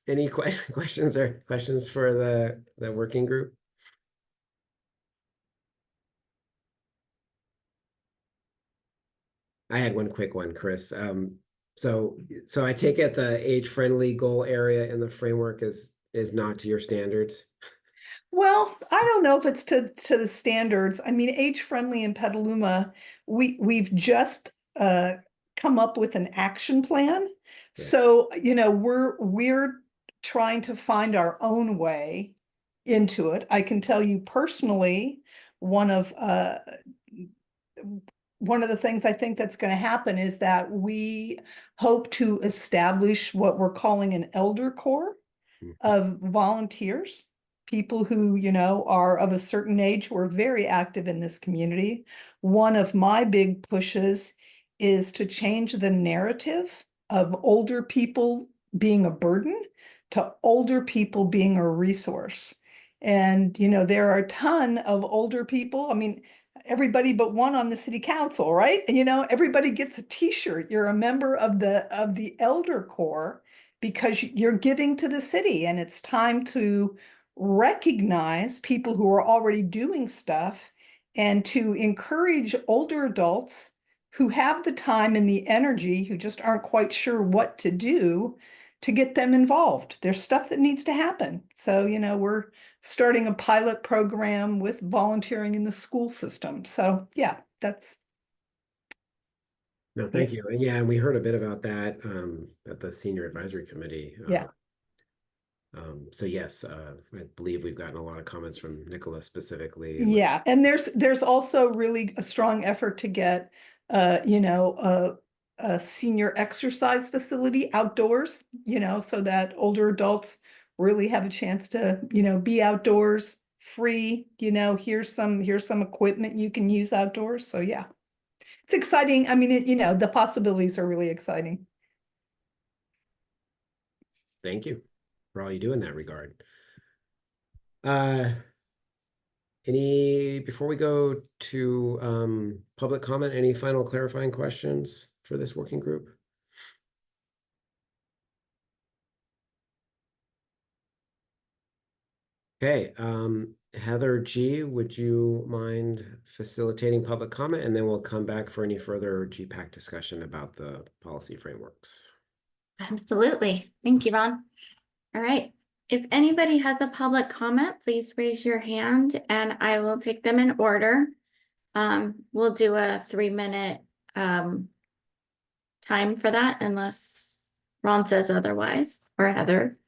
Speaker 3: Any questions for the working group? I had one quick one, Chris. So I take it the age-friendly goal area in the framework is not to your standards.
Speaker 7: Well, I don't know if it's to the standards. I mean, age-friendly in Petaluma, we've just come up with an action plan.
Speaker 3: Yeah.
Speaker 7: So, we're trying to find our own way into it. I can tell you personally, one of the things I think that's going to happen is that we hope to establish what we're calling an elder corps of volunteers, people who, are of a certain age who are very active in this community. One of my big pushes is to change the narrative of older people being a burden to older people being a resource. And, there are a ton of older people. I mean, everybody but one on the city council, right? Everybody gets a t-shirt. You're a member of the elder corps because you're giving to the city, and it's time to recognize people who are already doing stuff and to encourage older adults who have the time and the energy, who just aren't quite sure what to do, to get them involved. There's stuff that needs to happen. So, we're starting a pilot program with volunteering in the school system. So yeah, that's.
Speaker 3: No, thank you. And yeah, and we heard a bit about that at the senior advisory committee.
Speaker 7: Yeah.
Speaker 3: So yes, I believe we've gotten a lot of comments from Nicola specifically.
Speaker 7: Yeah, and there's also really a strong effort to get a senior exercise facility outdoors, so that older adults really have a chance to, be outdoors free, here's some equipment you can use outdoors. So yeah, it's exciting. I mean, the possibilities are really exciting.
Speaker 3: Thank you for all you do in that regard. Before we go to public comment, any final clarifying questions for this working group? Okay, Heather G, would you mind facilitating public comment, and then we'll come back for any further GPAC discussion about the policy frameworks.
Speaker 5: Absolutely. Thank you, Ron. All right. If anybody has a public comment, please raise your hand and I will take them in order. We'll do a 3-minute time for that unless Ron says otherwise, or Heather.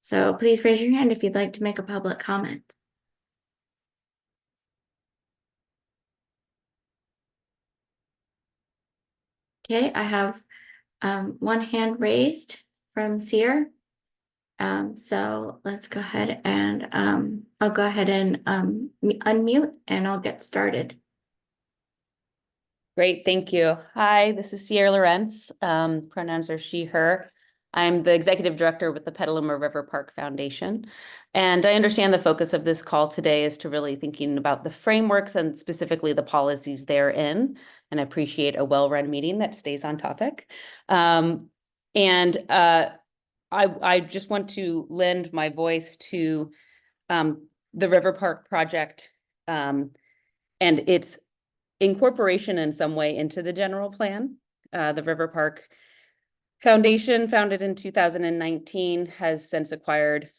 Speaker 5: So please raise your hand if you'd like to make a public comment. Okay, I have one hand raised from Sear. So let's go ahead and I'll go ahead and unmute and I'll get started.
Speaker 13: Great, thank you. Hi, this is Sierra Lorenz. Pronouns are she, her. I'm the executive director with the Petaluma River Park Foundation. And I understand the focus of this call today is to really thinking about the frameworks and specifically the policies therein. And I appreciate a well-run meeting that stays on topic. I just want to lend my voice to the River Park project and its incorporation in some way into the general plan. The River Park Foundation, founded in 2019, has since acquired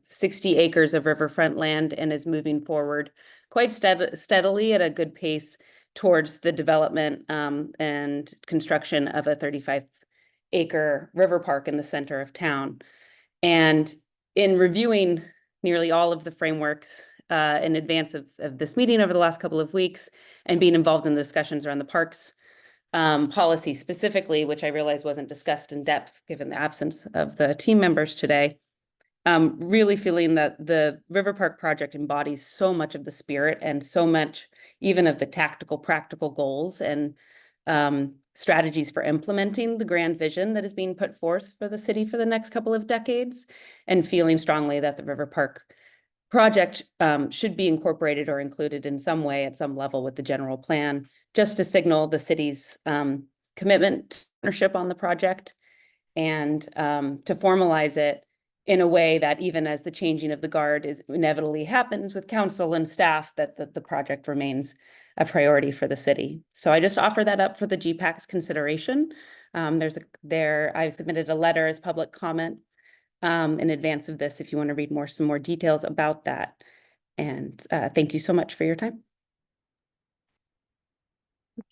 Speaker 13: 60 acres of riverfront land and is moving forward quite steadily at a good pace towards the development and construction of a 35-acre river park in the center of town. And in reviewing nearly all of the frameworks in advance of this meeting over the last couple of weeks and being involved in the discussions around the parks policy specifically, which I realize wasn't discussed in depth given the absence of the team members today, really feeling that the River Park project embodies so much of the spirit and so much even of the tactical, practical goals and strategies for implementing the grand vision that is being put forth for the city for the next couple of decades, and feeling strongly that the River Park project should be incorporated or included in some way at some level with the general plan, just to signal the city's commitment, partnership on the project, and to formalize it in a way that even as the changing of the guard is inevitably happens with council and staff, that the project remains a priority for the city. So I just offer that up for the GPAC's consideration. I submitted a letter as public comment in advance of this if you want to read some more details about that. And thank you so much for your time.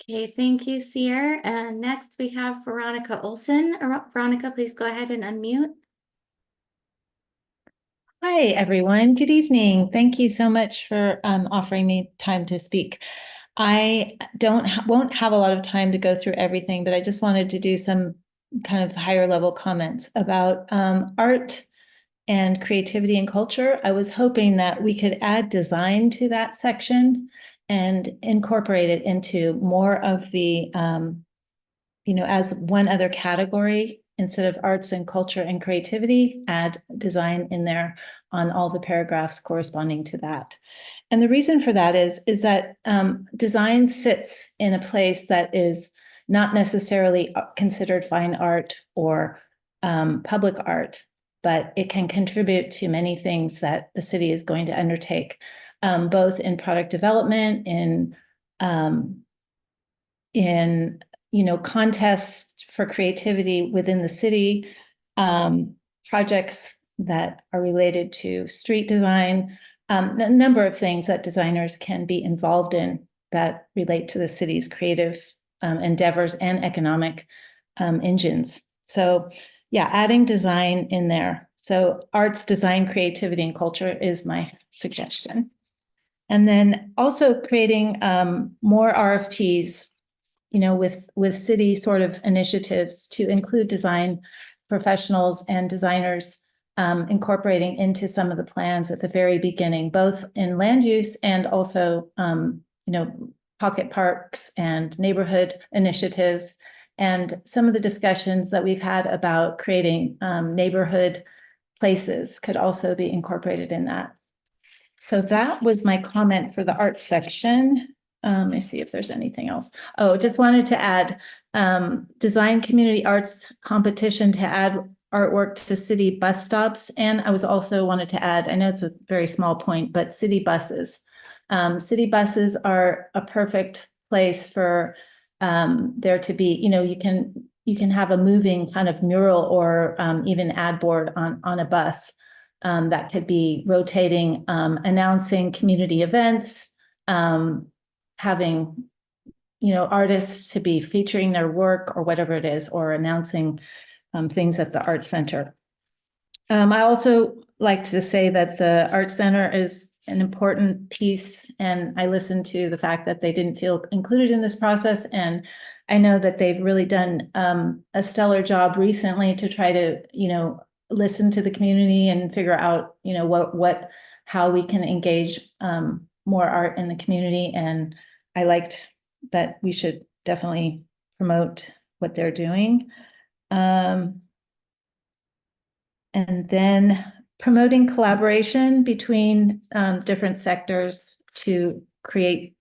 Speaker 5: Okay, thank you, Seer. And next we have Veronica Olson. Veronica, please go ahead and unmute.
Speaker 14: Hi, everyone. Good evening. Thank you so much for offering me time to speak. I won't have a lot of time to go through everything, but I just wanted to do some kind of higher level comments about art and creativity and culture. I was hoping that we could add design to that section and incorporate it into more of the, as one other category instead of arts and culture and creativity, add design in there on all the paragraphs corresponding to that. And the reason for that is that design sits in a place that is not necessarily considered fine art or public art, but it can contribute to many things that the city is going to undertake, both in product development, in contests for creativity within the city, projects that are related to street design, a number of things that designers can be involved in that relate to the city's creative endeavors and economic engines. So yeah, adding design in there. So arts, design, creativity, and culture is my suggestion. And then also creating more RFPs, with city sort of initiatives to include design professionals and designers incorporating into some of the plans at the very beginning, both in land use and also, pocket parks and neighborhood initiatives. And some of the discussions that we've had about creating neighborhood places could also be incorporated in that. So that was my comment for the arts section. Let me see if there's anything else. Oh, just wanted to add design community arts competition to add artwork to city bus stops. And I was also wanted to add, I know it's a very small point, but city buses. City buses are a perfect place for there to be, you can have a moving kind of mural or even ad board on a bus that could be rotating, announcing community events, having, artists to be featuring their work or whatever it is, or announcing things at the art center. I also like to say that the art center is an important piece, and I listened to the fact that they didn't feel included in this process. And I know that they've really done a stellar job recently to try to, listen to the community and figure out, how we can engage more art in the community. And I liked that we should definitely promote what they're doing. And then promoting collaboration between different sectors to create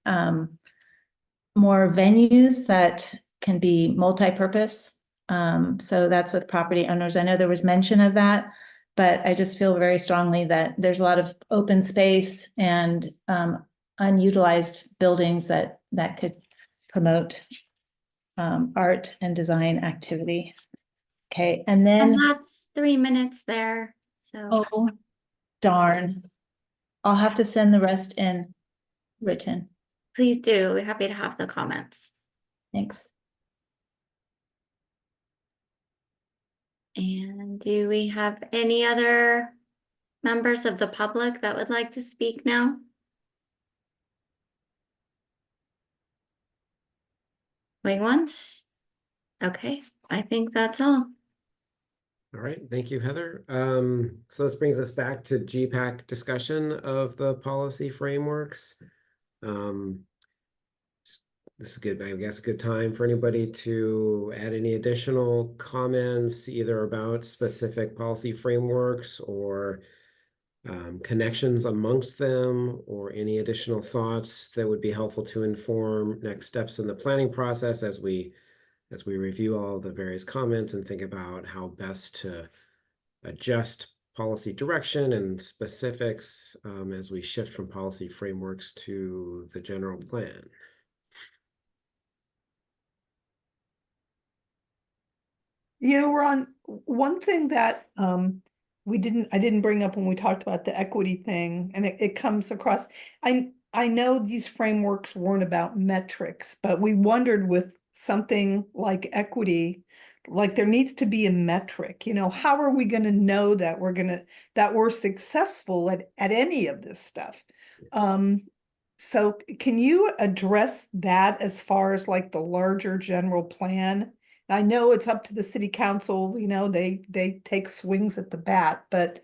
Speaker 14: more venues that can be multi-purpose So that's with property owners. I know there was mention of that, but I just feel very strongly that there's a lot of open space and unutilized buildings that could promote art and design activity. Okay, and then,
Speaker 5: And that's 3 minutes there, so.
Speaker 14: oh, darn. I'll have to send the rest in written.
Speaker 5: Please do. We're happy to have the comments.
Speaker 14: Thanks.
Speaker 5: And do we have any other members of the public that would like to speak now? Going once? Okay, I think that's all.
Speaker 3: All right, thank you, Heather. So this brings us back to GPAC discussion of the policy frameworks. This is good, I guess, a good time for anybody to add any additional comments, either about specific policy frameworks or connections amongst them, or any additional thoughts that would be helpful to inform next steps in the planning process as we review all the various comments and think about how best to adjust policy direction and specifics as we shift from policy frameworks to the general plan.
Speaker 7: You know, Ron, one thing that I didn't bring up when we talked about the equity thing, and it comes across. I know these frameworks weren't about metrics, but we wondered with something like equity, like there needs to be a metric. You know, how are we going to know that we're successful at any of this stuff? So can you address that as far as like the larger general plan? I know it's up to the city council, you know, they take swings at the bat, but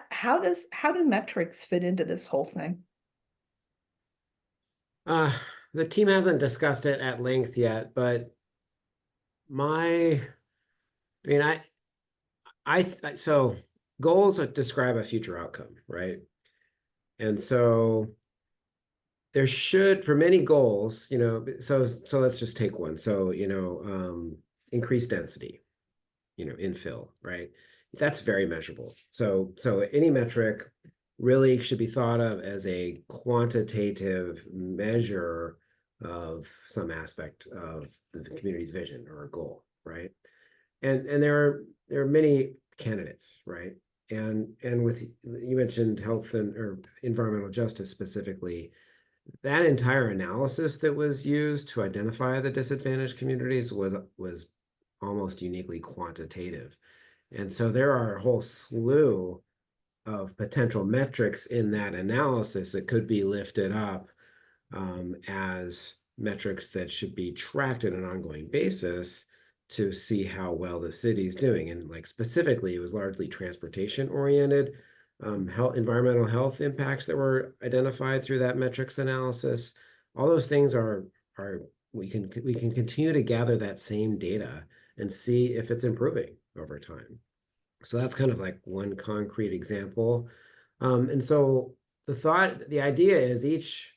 Speaker 7: how do metrics fit into this whole thing?
Speaker 3: The team hasn't discussed it at length yet, but so goals describe a future outcome, right? And so there should, for many goals, you know, so let's just take one. So, you know, increased density, you know, infill, right? That's very measurable. So any metric really should be thought of as a quantitative measure of some aspect of the community's vision or a goal, right? And there are many candidates, right? And with, you mentioned health or environmental justice specifically, that entire analysis that was used to identify the disadvantaged communities was almost uniquely quantitative. And so there are a whole slew of potential metrics in that analysis that could be lifted up as metrics that should be tracked on an ongoing basis to see how well the city's doing. And like specifically, it was largely transportation oriented, environmental health impacts that were identified through that metrics analysis. All those things we can continue to gather that same data and see if it's improving over time. So that's kind of like one concrete example. And so the idea is each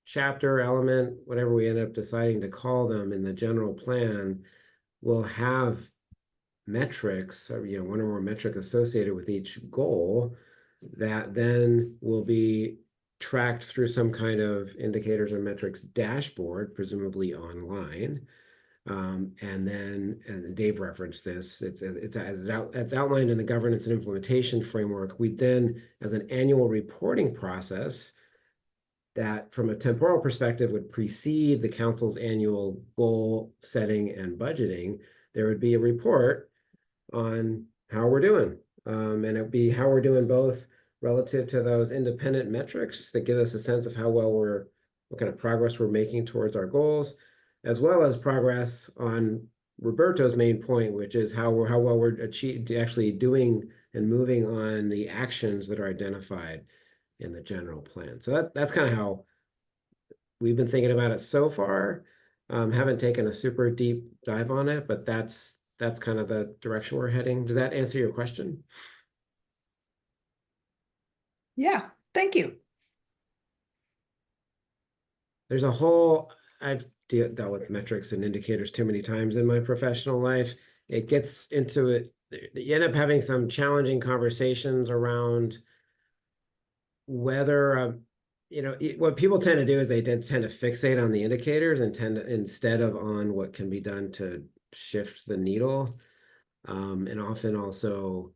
Speaker 3: chapter, element, whatever we end up deciding to call them in the general plan, will have metrics, or, you know, one or more metric associated with each goal that then will be tracked through some kind of indicators or metrics dashboard, presumably online. And then, and Dave referenced this, it's outlined in the governance and implementation framework. We then, as an annual reporting process that from a temporal perspective would precede the council's annual goal setting and budgeting, there would be a report on how we're doing. And it'd be how we're doing both relative to those independent metrics that give us a sense of how well what kind of progress we're making towards our goals, as well as progress on Roberto's main point, which is how well we're actually doing and moving on the actions that are identified in the general plan. So that's kind of how we've been thinking about it so far. Haven't taken a super deep dive on it, but that's kind of the direction we're heading. Does that answer your question?
Speaker 7: Yeah, thank you.
Speaker 3: I've dealt with metrics and indicators too many times in my professional life. it gets into it. You end up having some challenging conversations around whether, what people tend to do is they tend to fixate on the indicators and instead of on what can be done to shift the needle. And often also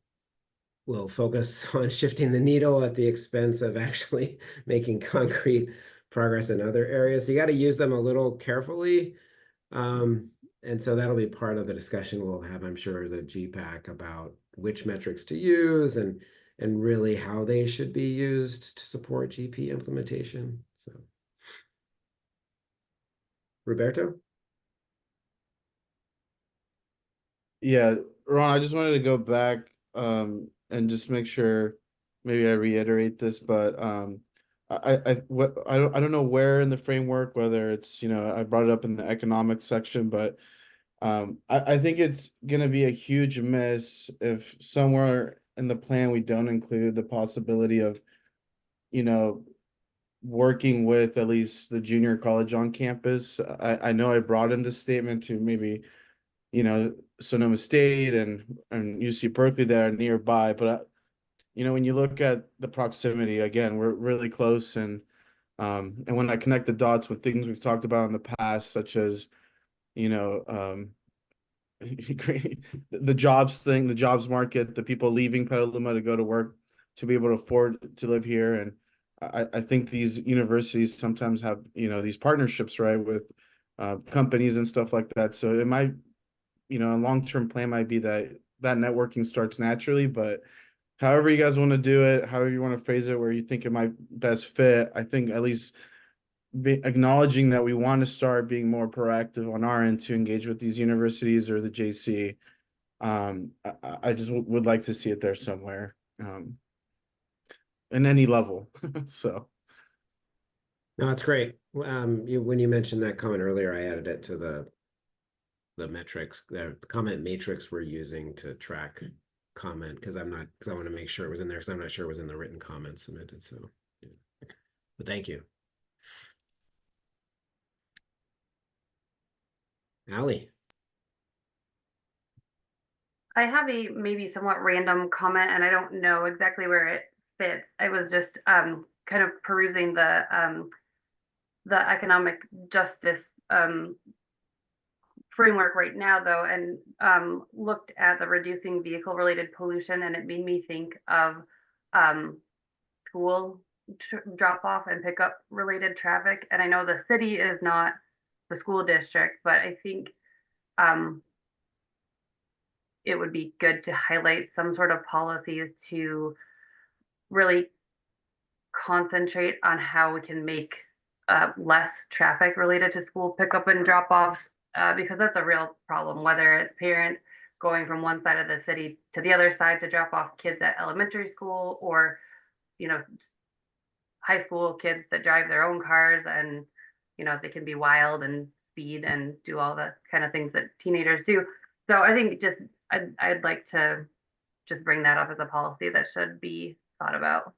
Speaker 3: will focus on shifting the needle at the expense of actually making concrete progress in other areas. So you got to use them a little carefully. And so that'll be part of the discussion we'll have, I'm sure, as a GPAC about which metrics to use and really how they should be used to support GP implementation. So, Roberto?
Speaker 6: Yeah, Ron, I just wanted to go back and just make sure maybe I reiterate this, but I don't know where in the framework, whether it's, I brought it up in the economic section, but I think it's gonna be a huge miss if somewhere in the plan we don't include the possibility of, working with at least the junior college on campus. I know I brought in this statement to maybe, Sonoma State and UC Berkeley that are nearby, but when you look at the proximity, again, we're really close, and when I connect the dots with things we've talked about in the past, such as, you know, the jobs thing, the jobs market, the people leaving Petaluma to go to work to be able to afford to live here. And I think these universities sometimes have, these partnerships, right, with companies and stuff like that. So it might, a long-term plan might be that networking starts naturally, but however you guys want to do it, however you want to phrase it, where you think it might best fit, I think at least acknowledging that we want to start being more proactive on our end to engage with these universities or the JC. I just would like to see it there somewhere, in any level. So.
Speaker 3: No, that's great. When you mentioned that comment earlier, I added it to the metrics, the comment matrix we're using to track comment, because I want to make sure it was in there, because I'm not sure it was in the written comments submitted. So, yeah. But thank you. Allie.
Speaker 4: I have a maybe somewhat random comment, and I don't know exactly where it fits. I was just kind of perusing the economic justice framework right now, though, and looked at the reducing vehicle related pollution, and it made me think of school drop off and pickup related traffic. And I know the city is not the school district, but I think it would be good to highlight some sort of policies to really concentrate on how we can make less traffic related to school pickup and drop offs, because that's a real problem, whether it's parents going from one side of the city to the other side to drop off kids at elementary school, or, high school kids that drive their own cars, and, they can be wild and speed and do all the kind of things that teenagers do. So I think I'd like to just bring that up as a policy that should be thought about.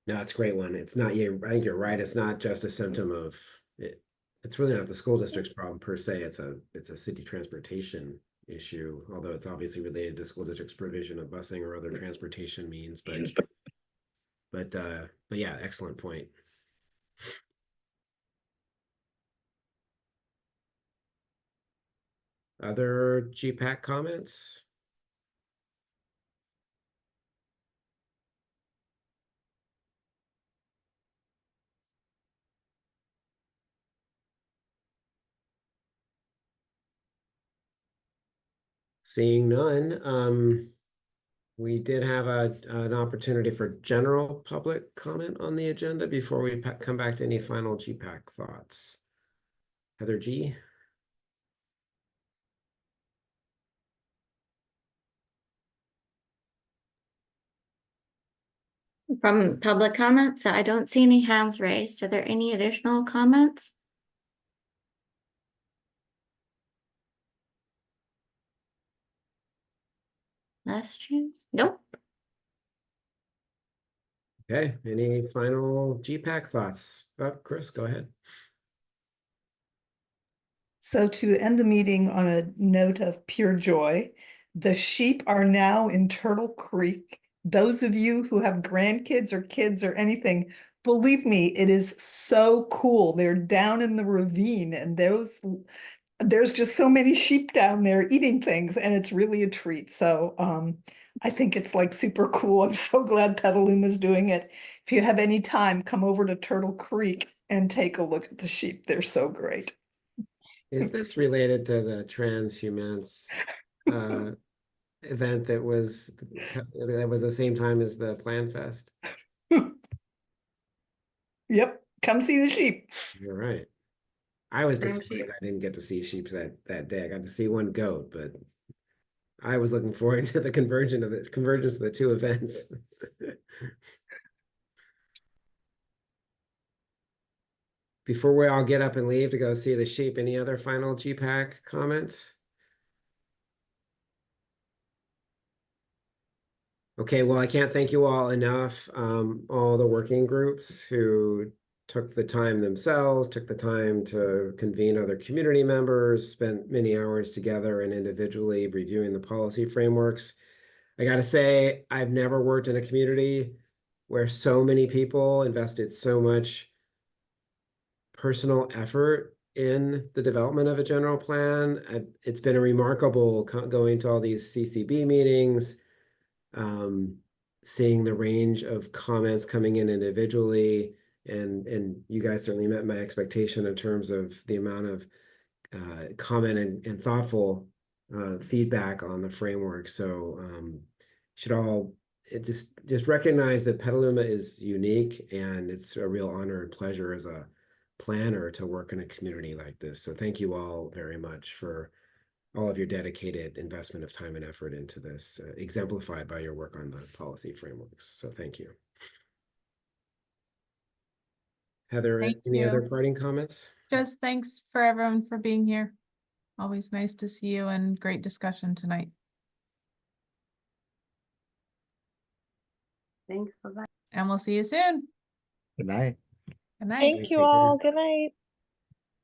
Speaker 3: No, it's a great one. It's not you. I think you're right. It's not just a symptom of it. It's really not the school district's problem per se. It's a city transportation issue, although it's obviously related to school district's provision of busing or other transportation means. But yeah, excellent point. Other GPAC comments? Seeing none, we did have an opportunity for general public comment on the agenda before we come back to any final GPAC thoughts. Heather G.
Speaker 5: From public comments, I don't see any hands raised. Are there any additional comments? Last chance? Nope.
Speaker 3: Okay, any final GPAC thoughts? Chris, go ahead.
Speaker 7: So to end the meeting on a note of pure joy, the sheep are now in Turtle Creek. Those of you who have grandkids or kids or anything, believe me, it is so cool. They're down in the ravine and there's just so many sheep down there eating things and it's really a treat. So I think it's like super cool. I'm so glad Petaluma's doing it. If you have any time, come over to Turtle Creek and take a look at the sheep. They're so great.
Speaker 3: Is this related to the transhumance event that was the same time as the Plan Fest?
Speaker 7: Yep, come see the sheep.
Speaker 3: You're right. I was
Speaker 4: Same
Speaker 3: disappointed
Speaker 4: sheep.
Speaker 3: I didn't get to see sheep that day. I got to see one goat, but I was looking forward to the convergence of the two events. Before we all get up and leave to go see the sheep, any other final GPAC comments? Okay, well, I can't thank you all enough. All the working groups who took the time themselves, took the time to convene other community members, spent many hours together and individually reviewing the policy frameworks. I gotta say, I've never worked in a community where so many people invested so much personal effort in the development of a general plan. It's been a remarkable going to all these CCB meetings, seeing the range of comments coming in individually, and you guys certainly met my expectation in terms of the amount of comment and thoughtful feedback on the framework. So should all just recognize that Petaluma is unique, and it's a real honor and pleasure as a planner to work in a community like this. So thank you all very much for all of your dedicated investment of time and effort into this, exemplified by your work on the policy frameworks. So thank you. Heather,
Speaker 12: Thank
Speaker 3: any other
Speaker 12: you.
Speaker 3: parting comments?
Speaker 12: Just thanks for everyone for being here. Always nice to see you and great discussion tonight.
Speaker 4: Thanks. Bye-bye.
Speaker 12: And we'll see you soon.
Speaker 9: Good night.
Speaker 12: Good night.
Speaker 11: Thank you all. Good night.